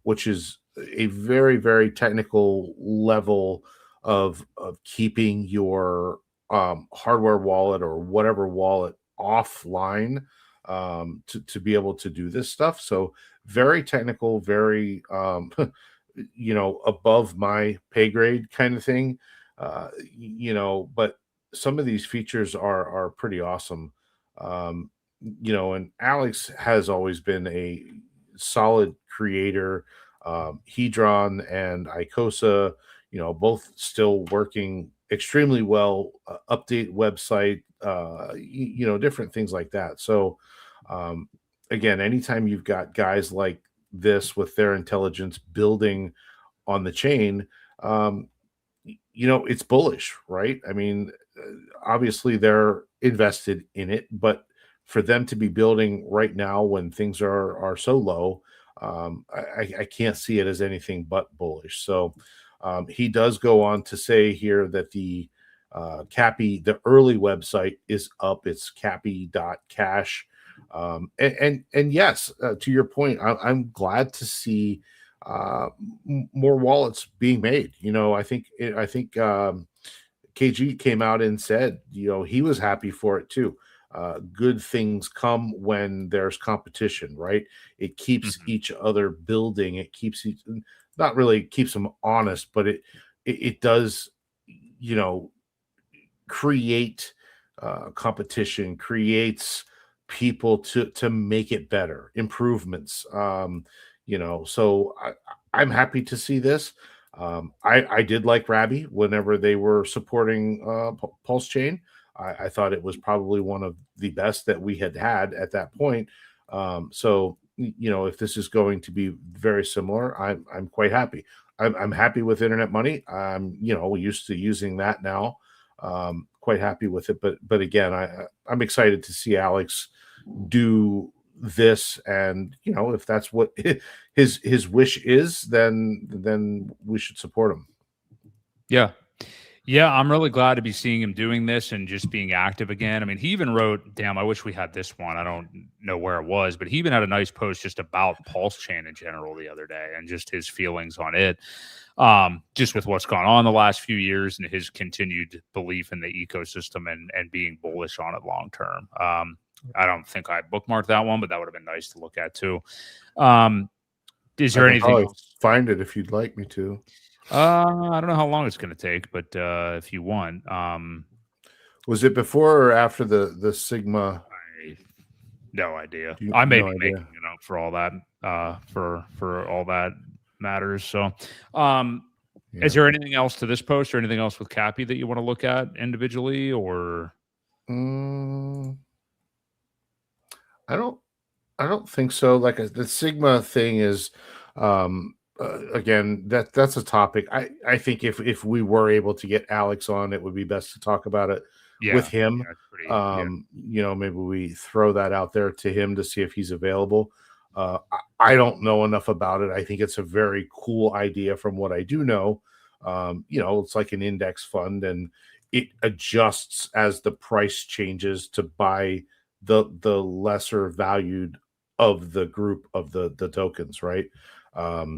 which is a very, very technical level of keeping your hardware wallet or whatever wallet offline to be able to do this stuff. So very technical, very above my pay grade kind of thing. But some of these features are pretty awesome. And Alex has always been a solid creator. Hedron and Icosa, both still working extremely well. Update website, different things like that. So again, anytime you've got guys like this with their intelligence building on the chain, it's bullish, right? I mean, obviously they're invested in it, but for them to be building right now when things are so low, I can't see it as anything but bullish. So he does go on to say here that the Cappy, the early website is up. It's cappy.cash. And yes, to your point, I'm glad to see more wallets being made. I think KG came out and said, he was happy for it too. Good things come when there's competition, right? It keeps each other building. It keeps not really keeps them honest, but it does, create competition, creates people to make it better, improvements. So I'm happy to see this. I did like Rabby whenever they were supporting PulseChain. I thought it was probably one of the best that we had at that point. So if this is going to be very similar, I'm quite happy. I'm happy with Internet Money. I'm used to using that now. Quite happy with it, but again, I'm excited to see Alex do this, and if that's what his wish is, then we should support him. Yeah, I'm really glad to be seeing him doing this and just being active again. I mean, he even wrote, damn, I wish we had this one. I don't know where it was, but he even had a nice post just about PulseChain in general the other day and just his feelings on it. Just with what's gone on the last few years and his continued belief in the ecosystem and being bullish on it long term. I don't think I bookmarked that one, but that would have been nice to look at too. Is there anything else? Find it if you'd like me to. I don't know how long it's going to take, but if you want, was it before or after the Sigma? No idea. I may be making it up for all that, for all that matters. So, is there anything else to this post or anything else with Cappy that you want to look at individually, or? I don't think so. Like the Sigma thing is, again, that's a topic. I think if we were able to get Alex on, it would be best to talk about it with him. Maybe we throw that out there to him to see if he's available. I don't know enough about it. I think it's a very cool idea from what I do know. It's like an index fund and it adjusts as the price changes to buy the lesser valued of the group of the tokens, right?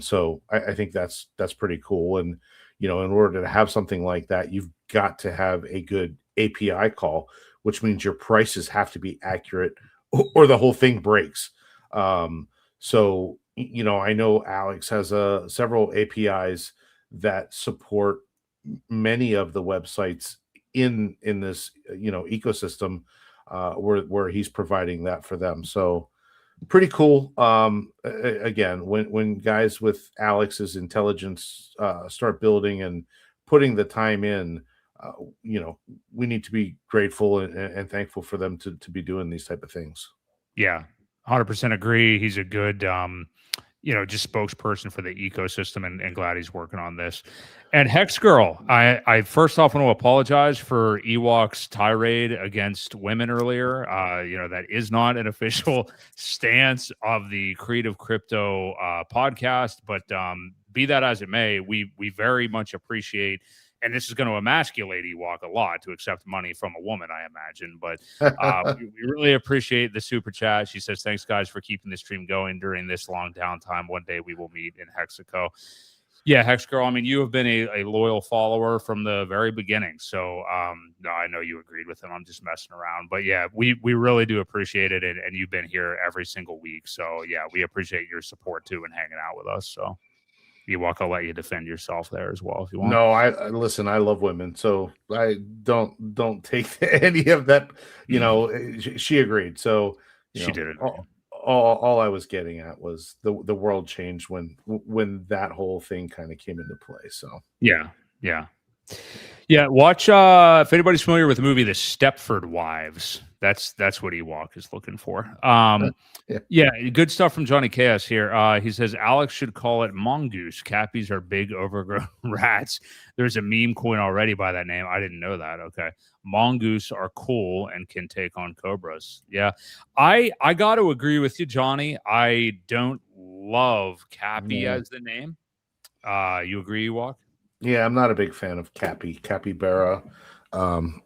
So I think that's pretty cool. And in order to have something like that, you've got to have a good API call, which means your prices have to be accurate or the whole thing breaks. So I know Alex has several APIs that support many of the websites in this ecosystem where he's providing that for them. So pretty cool. Again, when guys with Alex's intelligence start building and putting the time in, we need to be grateful and thankful for them to be doing these type of things. Yeah, 100% agree. He's a good, just spokesperson for the ecosystem, and glad he's working on this. And Hex Girl, I first off want to apologize for Ewok's tirade against women earlier. That is not an official stance of the Creative Crypto podcast, but be that as it may, we very much appreciate. And this is going to emasculate Ewok a lot to accept money from a woman, I imagine. But we really appreciate the super chat. She says, thanks, guys, for keeping the stream going during this long downtime. One day we will meet in Hexaco. Yeah, Hex Girl, I mean, you have been a loyal follower from the very beginning. So no, I know you agreed with him. I'm just messing around. But yeah, we really do appreciate it. And you've been here every single week. So yeah, we appreciate your support, too, and hanging out with us. So. Ewok, I'll let you defend yourself there as well if you want. No, I listen. I love women, so I don't take any of that. She agreed. So she did it. All I was getting at was the world changed when that whole thing kind of came into play. So yeah. Yeah, watch if anybody's familiar with the movie The Stepford Wives. That's what Ewok is looking for. Yeah. Yeah, good stuff from Johnny Chaos here. He says Alex should call it mongoose. Cappies are big overgrown rats. There's a meme coin already by that name. I didn't know that. Okay. Mongoose are cool and can take on cobras. Yeah. I got to agree with you, Johnny. I don't love Cappy No. as the name. You agree, Ewok? Yeah, I'm not a big fan of capybara. Um,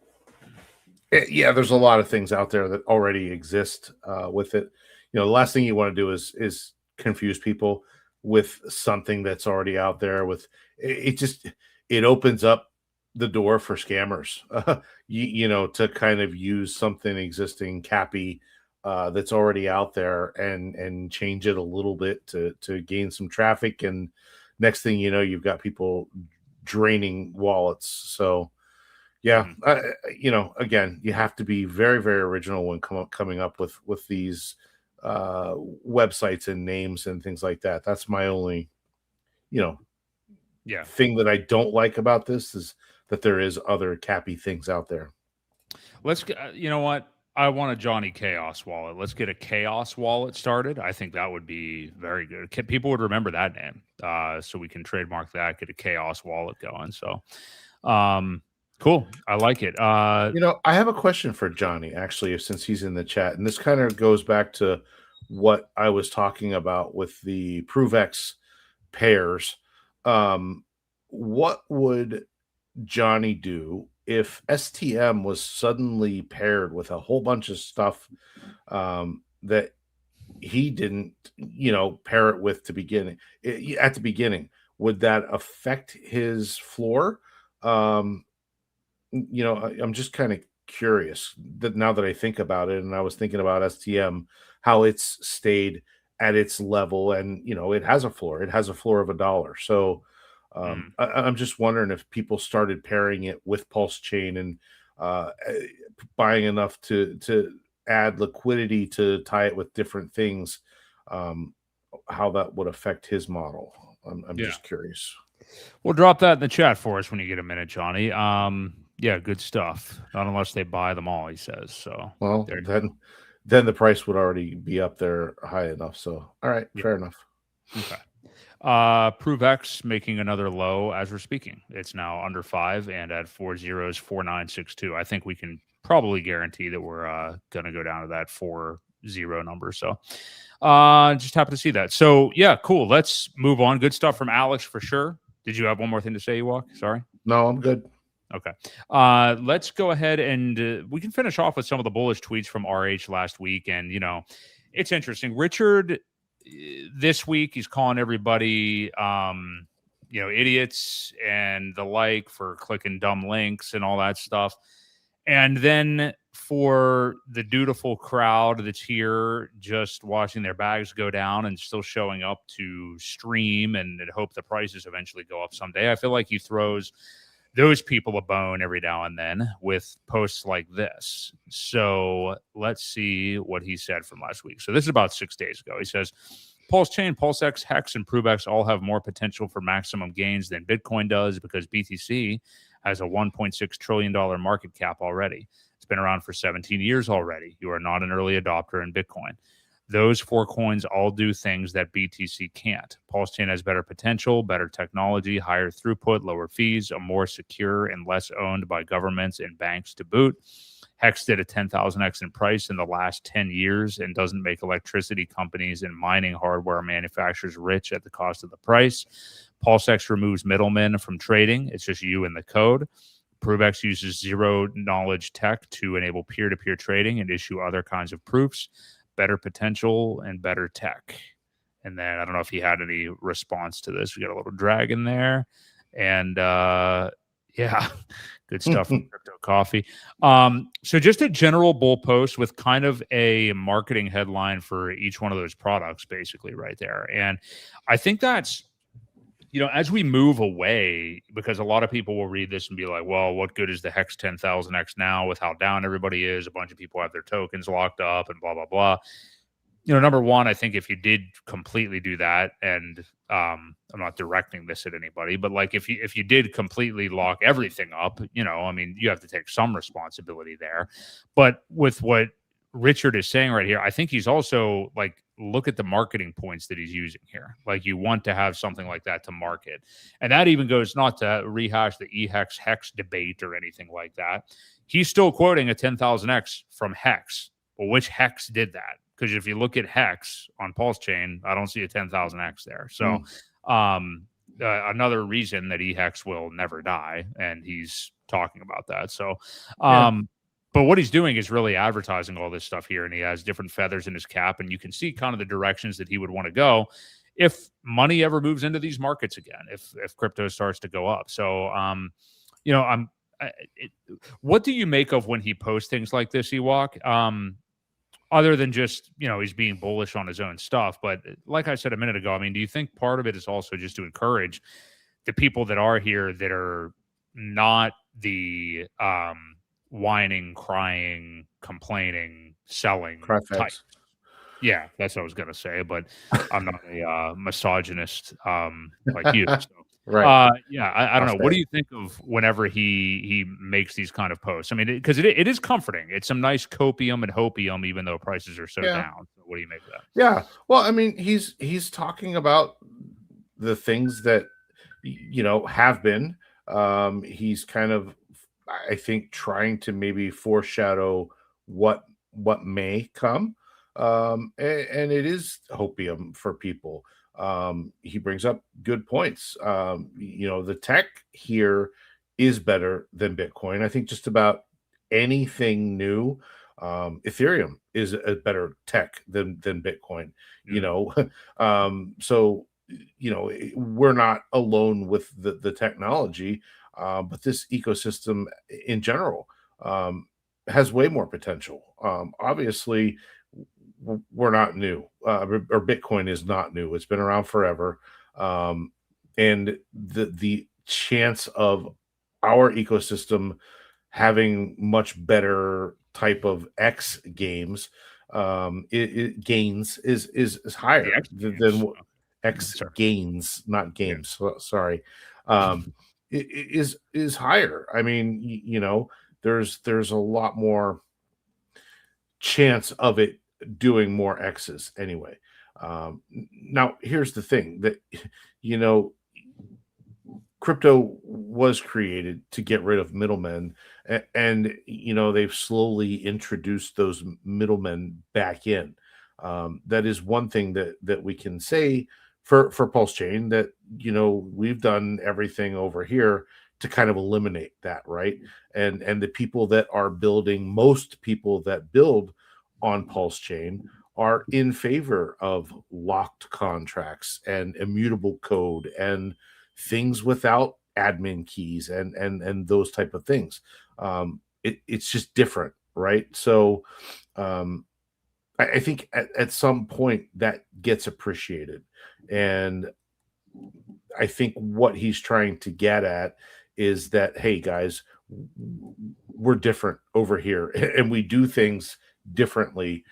yeah, there's a lot of things out there that already exist with it. The last thing you want to do is confuse people with something that's already out there. With it, just it opens up the door for scammers. To kind of use something existing cappy that's already out there and change it a little bit to gain some traffic. And next thing you know, you've got people draining wallets. So yeah, again, you have to be very, very original when coming up with these websites and names and things like that. That's my only, Yeah. thing that I don't like about this is that there is other cappy things out there. Let's get, you know what? I want a Johnny Chaos wallet. Let's get a Chaos wallet started. I think that would be very good. People would remember that name. So we can trademark that, get a Chaos wallet going. So, cool. I like it. I have a question for Johnny, actually, since he's in the chat. And this kind of goes back to what I was talking about with the ProveX pairs. What would Johnny do if STM was suddenly paired with a whole bunch of stuff that he didn't, pair it with at the beginning? Would that affect his floor? I'm just kind of curious that now that I think about it, and I was thinking about STM, how it's stayed at its level, and it has a floor. It has a floor of $1. So I'm just wondering if people started pairing it with PulseChain and buying enough to add liquidity to tie it with different things, how that would affect his model. I'm just curious. We'll drop that in the chat for us when you get a minute, Johnny. Yeah, good stuff. Not unless they buy them all, he says. So, well, then the price would already be up there high enough. So, all right, fair enough. Okay. ProveX making another low as we're speaking. It's now under 5 and at 404962. I think we can probably guarantee that we're gonna go down to that 40 number. So just happy to see that. So yeah, cool. Let's move on. Good stuff from Alex for sure. Did you have one more thing to say, Ewok? Sorry. No, I'm good. Okay. Let's go ahead and we can finish off with some of the bullish tweets from RH last week. And, it's interesting. Richard, this week, he's calling everybody, idiots and the like for clicking dumb links and all that stuff. And then for the dutiful crowd that's here just watching their bags go down and still showing up to stream and hope the prices eventually go up someday, I feel like he throws those people a bone every now and then with posts like this. So let's see what he said from last week. So this is about 6 days ago. He says, PulseChain, PulseX, Hex, and ProveX all have more potential for maximum gains than Bitcoin does because BTC has a $1.6 trillion market cap already. It's been around for 17 years already. You are not an early adopter in Bitcoin. Those 4 coins all do things that BTC can't. PulseChain has better potential, better technology, higher throughput, lower fees, a more secure and less owned by governments and banks to boot. Hex did a 10,000x in price in the last 10 years and doesn't make electricity companies and mining hardware manufacturers rich at the cost of the price. PulseX removes middlemen from trading. It's just you and the code. ProveX uses zero-knowledge tech to enable peer-to-peer trading and issue other kinds of proofs. Better potential and better tech. And then I don't know if he had any response to this. We got a little dragon there. And yeah, good stuff from Crypto Coffee. So just a general bull post with kind of a marketing headline for each one of those products, basically, right there. And I think that's, as we move away, because a lot of people will read this and be like, well, what good is the Hex 10,000X now with how down everybody is? A bunch of people have their tokens locked up and blah, blah, blah. number one, I think if you did completely do that, and I'm not directing this at anybody, but like if you did completely lock everything up, I mean, you have to take some responsibility there. But with what Richard is saying right here, I think he's also like, look at the marketing points that he's using here. Like, you want to have something like that to market. And that even goes, not to rehash the EHEX Hex debate or anything like that. He's still quoting a 10,000X from Hex. Well, which Hex did that? Because if you look at Hex on PulseChain, I don't see a 10,000X there. So another reason that EHEX will never die, and he's talking about that. So, but what he's doing is really advertising all this stuff here, and he has different feathers in his cap, and you can see kind of the directions that he would want to go if money ever moves into these markets again, if crypto starts to go up. So, what do you make of when he posts things like this, Ewok? Other than just, he's being bullish on his own stuff. But like I said a minute ago, I mean, do you think part of it is also just to encourage the people that are here that are not the whining, crying, complaining, selling type? Yeah, that's what I was going to say, but I'm not a misogynist like you. So. Right. I don't know. What do you think of whenever he makes these kind of posts? I mean, because it is comforting. It's some nice copium and hopium, even though prices are so down. So what do you make of that? Yeah. Well, I mean, he's talking about the things that have been. He's kind of, I think, trying to maybe foreshadow what may come. And it is hopium for people. He brings up good points. The tech here is better than Bitcoin. I think just about anything new. Ethereum is a better tech than Bitcoin. So we're not alone with the technology, but this ecosystem in general has way more potential. Obviously, we're not new, or Bitcoin is not new. It's been around forever, and the chance of our ecosystem having much better type of X games, gains is higher than what X gains, not games. Yeah. Sorry, is higher. I mean, there's a lot more chance of it doing more X's anyway. Now, here's the thing that, crypto was created to get rid of middlemen, and they've slowly introduced those middlemen back in. That is one thing that we can say for PulseChain, that we've done everything over here to kind of eliminate that, right? And the people that are building, most people that build on PulseChain are in favor of locked contracts and immutable code and things without admin keys and those type of things. It's just different, right? So I think at some point that gets appreciated, and I think what he's trying to get at is that, hey guys, we're different over here and we do things differently.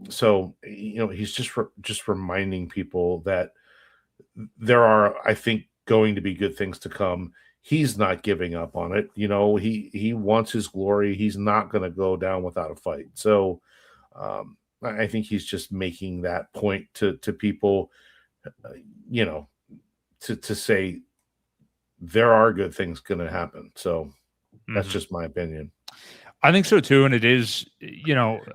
So he's just reminding people that there are, I think, going to be good things to come. He's not giving up on it. He wants his glory. He's not going to go down without a fight. So I think he's just making that point to people, to say there are good things going to happen. So that's just my opinion. I think so too, and it is,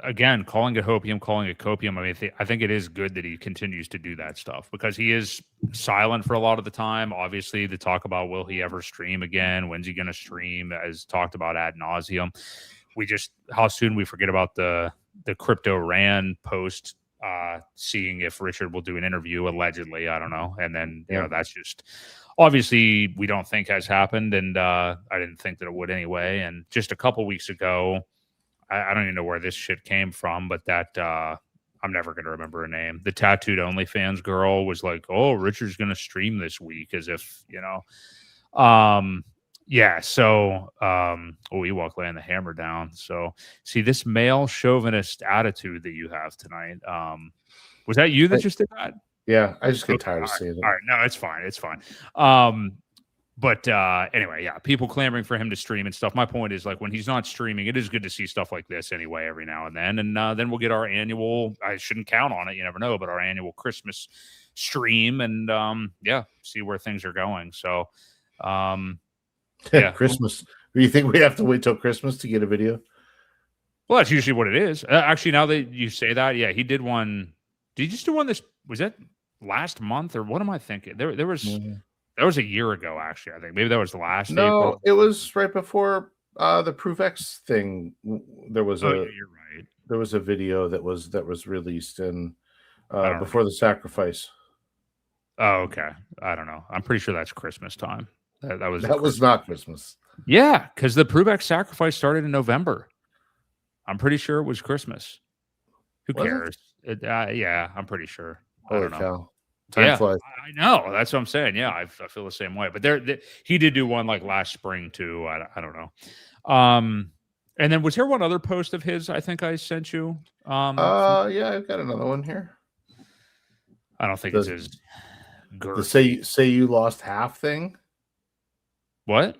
again, calling it hopium, calling it copium. I mean, I think it is good that he continues to do that stuff, because he is silent for a lot of the time. Obviously, the talk about will he ever stream again, when's he going to stream, as talked about ad nauseum. How soon we forget about the Crypto Ran post, seeing if Richard will do an interview, allegedly, I don't know, and then that's just. Obviously, we don't think has happened, and I didn't think that it would anyway. And just a couple weeks ago, I don't even know where this shit came from, but that I'm never going to remember her name. The tattooed OnlyFans girl was like, "Oh, Richard's going to stream this week," as if Yeah, so Ewok laying the hammer down. So see this male chauvinist attitude that you have tonight. Was that you that just did that? Yeah, I just get Okay, tired of seeing it. all right. No, it's fine. It's fine. But anyway, yeah, people clamoring for him to stream and stuff. My point is, like, when he's not streaming, it is good to see stuff like this anyway, every now and then we'll get our annual. I shouldn't count on it, you never know, but our annual Christmas stream, and yeah, see where things are going. So, yeah, Christmas. Do you think we have to wait till Christmas to get a video? well, that's usually what it is. Actually, now that you say that, yeah, he did one. Did he just do one? This was that last month, or what am I thinking? There was. That was a year ago, actually. I think maybe that was last No, April. it was right before the ProveX thing. There was Oh, a yeah, you're right. there was a video that was released in I don't before the sacrifice. Oh, okay. I don't know. I'm pretty sure that's Christmas time. That was That was not Christmas. Yeah, because the ProveX sacrifice started in November. I'm pretty sure it was Christmas. Who Was it? cares? Yeah, I'm pretty sure. I Holy don't know. cow. Time flies. I know. That's what I'm saying. Yeah, I feel the same way. But he did do one like last spring too. I don't know. And then was there one other post of his? I think I sent you. Yeah, I've got another one here. I don't think it's his. The say you lost half thing. What?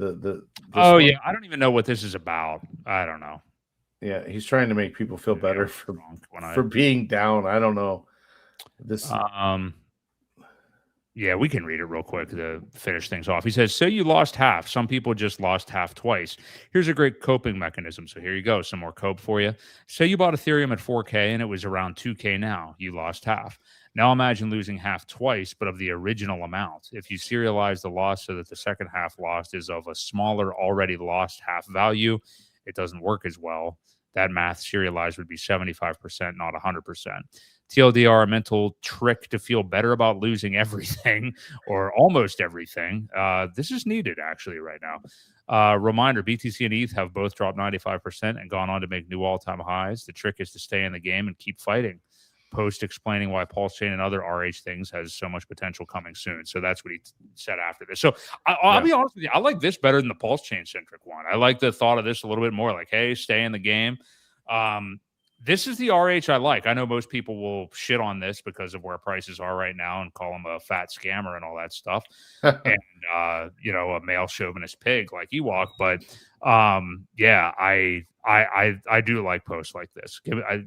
Oh one? Yeah, I don't even know what this is about. I don't know. Yeah, he's trying to make people feel better for being down. I don't know. This Yeah, we can read it real quick to finish things off. He says, say you lost half. Some people just lost half twice. Here's a great coping mechanism. So here you go. Some more cope for you. Say you bought Ethereum at 4K and it was around 2K now. You lost half. Now imagine losing half twice, but of the original amount. If you serialize the loss so that the second half lost is of a smaller already lost half value, it doesn't work as well. That math serialized would be 75%, not 100%. TLDR, a mental trick to feel better about losing everything or almost everything. This is needed actually right now. Reminder, BTC and ETH have both dropped 95% and gone on to make new all-time highs. The trick is to stay in the game and keep fighting. Post explaining why PulseChain and other RH things has so much potential coming soon. So that's what he said after this. So I'll be honest with you. I like this better than the PulseChain centric one. I like the thought of this a little bit more like, hey, stay in the game. This is the RH I like. I know most people will shit on this because of where prices are right now and call him a fat scammer and all that stuff. And, a male chauvinist pig like Ewok. But yeah, I do like posts like this.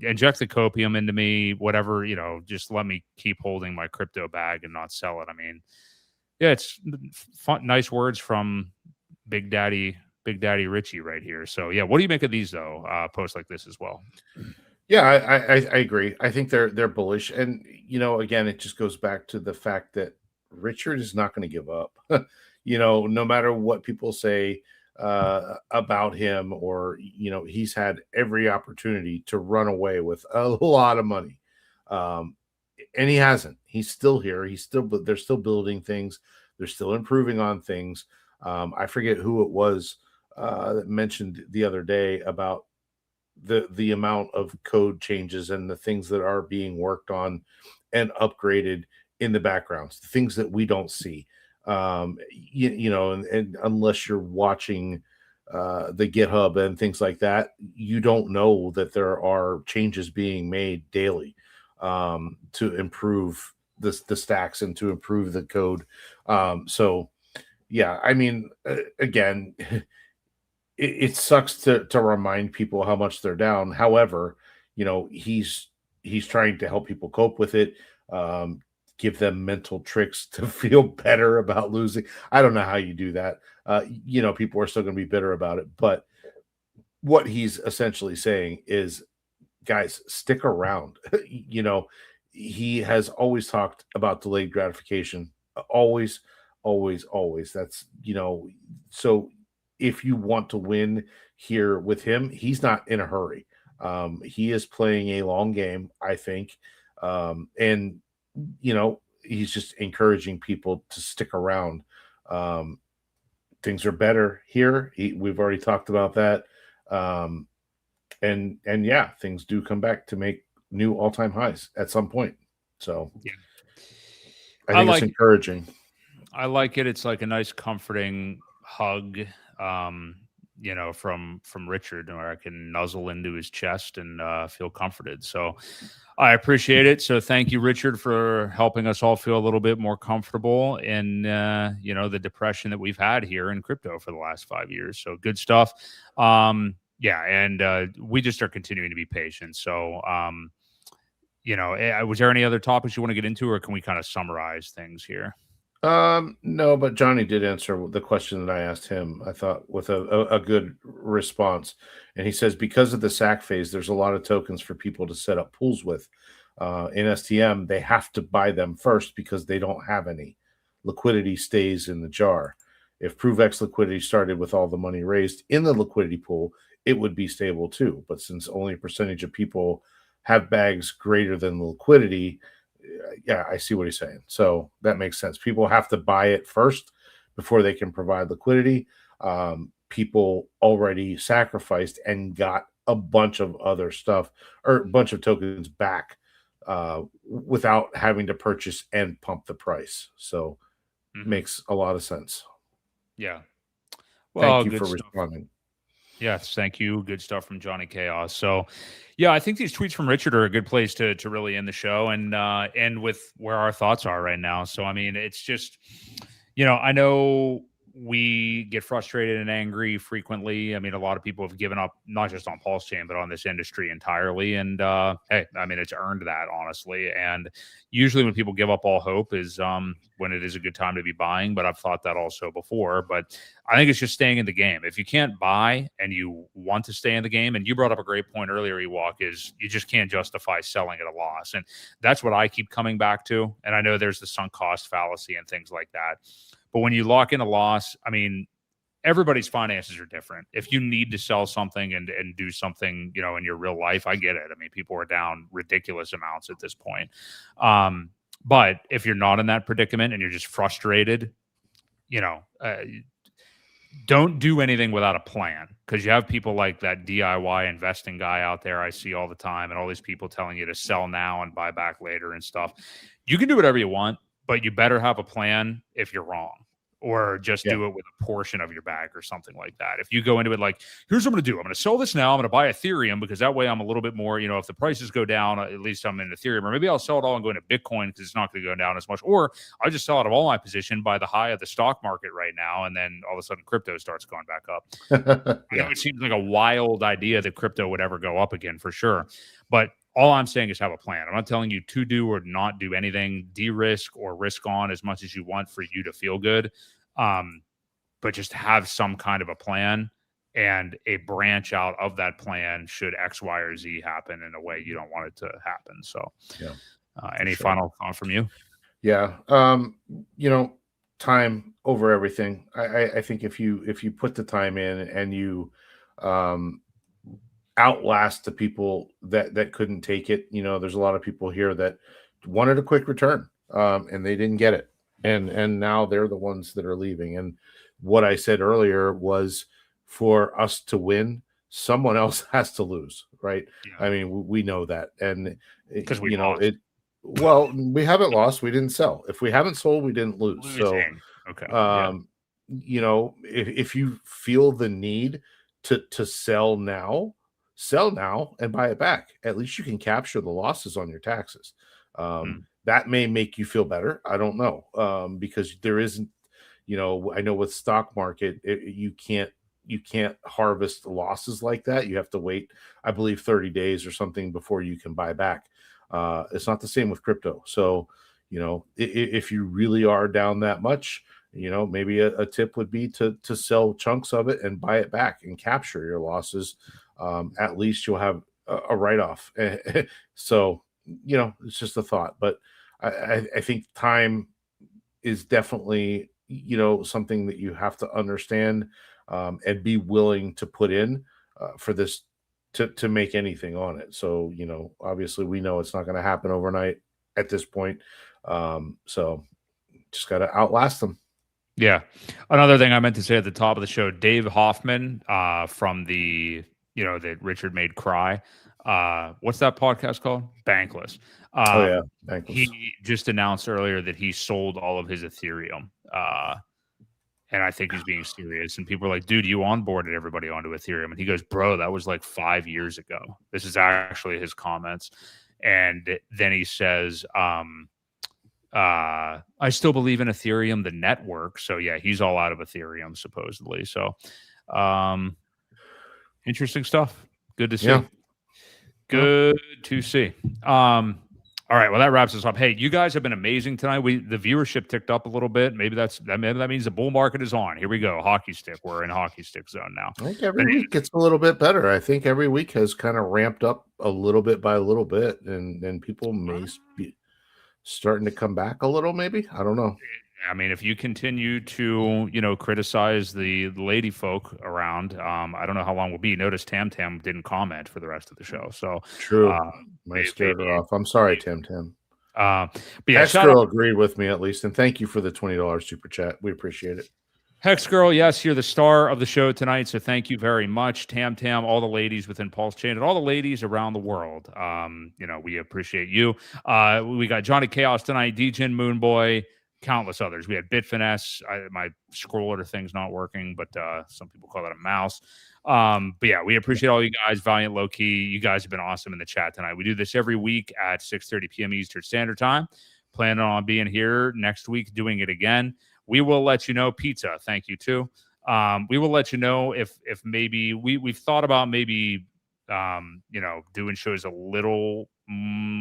Inject the copium into me, whatever, just let me keep holding my crypto bag and not sell it. I mean, yeah, it's fun, nice words from Big Daddy Richie right here. So yeah, what do you make of these though? Posts like this as well. Yeah, I agree. I think they're bullish, and again, it just goes back to the fact that Richard is not going to give up. No matter what people say about him, or he's had every opportunity to run away with a lot of money, and he hasn't. He's still here. They're still building things. They're still improving on things. I forget who it was that mentioned the other day about the amount of code changes and the things that are being worked on and upgraded in the backgrounds, the things that we don't see. And unless you're watching the GitHub and things like that, you don't know that there are changes being made daily to improve the stacks and to improve the code. So yeah, I mean, again, it sucks to remind people how much they're down. However, he's trying to help people cope with it, give them mental tricks to feel better about losing. I don't know how you do that. People are still going to be bitter about it, but what he's essentially saying is, guys, stick around. He has always talked about delayed gratification. Always. That's, so if you want to win here with him, he's not in a hurry. He is playing a long game, I think. And, he's just encouraging people to stick around. Things are better here. We've already talked about that. And yeah, things do come back to make new all-time highs at some point. So yeah, I think it's encouraging. I like it. It's like a nice, comforting hug, from Richard, where I can nuzzle into his chest and feel comforted. So I appreciate it. So thank you, Richard, for helping us all feel a little bit more comfortable in, the depression that we've had here in crypto for the last 5 years. So good stuff. Yeah, and we just are continuing to be patient. So, was there any other topics you want to get into, or can we kind of summarize things here? No, but Johnny did answer the question that I asked him, I thought, with a good response. And he says, because of the SAC phase, there's a lot of tokens for people to set up pools with. In STM, they have to buy them first because they don't have any. Liquidity stays in the jar. If ProveX liquidity started with all the money raised in the liquidity pool, it would be stable too. But since only a percentage of people have bags greater than the liquidity, yeah, I see what he's saying. So that makes sense. People have to buy it first before they can provide liquidity. People already sacrificed and got a bunch of other stuff, or a bunch of tokens back without having to purchase and pump the price. So makes a lot of sense. Yeah. Well, thank you for responding. Yes, thank you. Good stuff from Johnny Chaos. So, yeah, I think these tweets from Richard are a good place to really end the show and end with where our thoughts are right now. So, I mean, it's just, I know we get frustrated and angry frequently. I mean, a lot of people have given up, not just on PulseChain, but on this industry entirely. And hey, I mean, it's earned that, honestly. And usually when people give up all hope is when it is a good time to be buying. But I've thought that also before. But I think it's just staying in the game. If you can't buy and you want to stay in the game, and you brought up a great point earlier, Ewok, is you just can't justify selling at a loss. And that's what I keep coming back to. And I know there's the sunk cost fallacy and things like that. But when you lock in a loss, I mean, everybody's finances are different. If you need to sell something and do something, in your real life, I get it. I mean, people are down ridiculous amounts at this point. But if you're not in that predicament and you're just frustrated, don't do anything without a plan, because you have people like that DIY investing guy out there I see all the time, and all these people telling you to sell now and buy back later and stuff. You can do whatever you want, but you better have a plan if you're wrong, or just do it with a portion of your bag or something like that. If you go into it like, here's what I'm going to do. I'm going to sell this now. I'm going to buy Ethereum because that way I'm a little bit more, if the prices go down, at least I'm in Ethereum. Or maybe I'll sell it all and go into Bitcoin because it's not going to go down as much. Or I'll just sell out of all my position by the high of the stock market right now, and then all of a sudden crypto starts going back up. I know it seems like a wild idea that crypto would ever go up again, for sure. But all I'm saying is have a plan. I'm not telling you to do or not do anything. De-risk or risk on as much as you want for you to feel good. But just have some kind of a plan, and a branch out of that plan should X, Y, or Z happen in a way you don't want it to happen. So, any final thought from you? Yeah. Time over everything. I think if you put the time in and you outlast the people that couldn't take it, there's a lot of people here that wanted a quick return and they didn't get it, and now they're the ones that are leaving. And what I said earlier was, for us to win, someone else has to lose, right? I mean, we know that, and because we lost. Well, we haven't lost. We didn't sell. If we haven't sold, we didn't lose. So, okay. If you feel the need to sell now and buy it back. At least you can capture the losses on your taxes. That may make you feel better. I don't know, because there isn't. I know with stock market, you can't harvest losses like that. You have to wait, I believe, 30 days or something before you can buy back. It's not the same with crypto. So, if you really are down that much, maybe a tip would be to sell chunks of it and buy it back and capture your losses. At least you'll have a write-off. So, it's just a thought. But I think time is definitely, something that you have to understand and be willing to put in for this to make anything on it. So, obviously we know it's not going to happen overnight at this point. So just got to outlast them. Yeah. Another thing I meant to say at the top of the show, Dave Hoffman from the, that Richard made cry. What's that podcast called? Bankless. Bankless. He just announced earlier that he sold all of his Ethereum. And I think he's being serious. And people are like, dude, you onboarded everybody onto Ethereum. And he goes, bro, that was like 5 years ago. This is actually his comments. And then he says, I still believe in Ethereum, the network. So yeah, he's all out of Ethereum, supposedly. So interesting stuff. Good to see. Yeah. Good to see. All right, well, that wraps us up. Hey, you guys have been amazing tonight. The viewership ticked up a little bit. Maybe that means the bull market is on. Here we go. Hockey stick. We're in hockey stick zone now. I think every week gets a little bit better. I think every week has kind of ramped up a little bit by a little bit, and people may be starting to come back a little, maybe. I don't know. I mean, if you continue to, criticize the lady folk around, I don't know how long we'll be. Notice Tam didn't comment for the rest of the show. So true. I scared her off. I'm sorry, Tam. But yeah, Hex Girl agreed with me at least, and thank you for the $20 super chat. We appreciate it. Hex Girl, yes, you're the star of the show tonight, so thank you very much. Tam, all the ladies within PulseChain, and all the ladies around the world. We appreciate you. We got Johnny Chaos tonight, DJ Moonboy, countless others. We had Bitfinesse. My scroller thing's not working, but some people call it a mouse. But yeah, we appreciate all you guys. Valiant Low Key, you guys have been awesome in the chat tonight. We do this every week at 6:30 p.m. Eastern Standard Time. Planning on being here next week, doing it again. We will let you know. Pizza, thank you too. We will let you know if maybe we've thought about maybe doing shows a little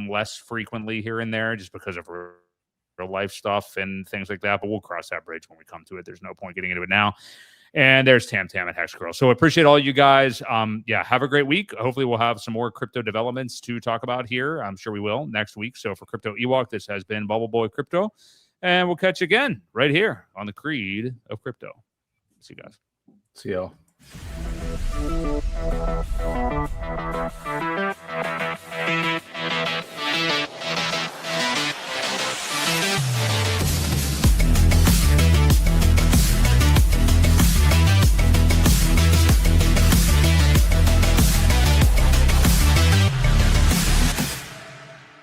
less frequently here and there, just because of real life stuff and things like that. But we'll cross that bridge when we come to it. There's no point getting into it now. And there's Tam and Hex Girl. So appreciate all you guys. Have a great week. Hopefully we'll have some more crypto developments to talk about here. I'm sure we will next week. So for Crypto Ewok, this has been Bubble Boy Crypto. And we'll catch you again right here on the Creed of Crypto. See you guys. See y'all.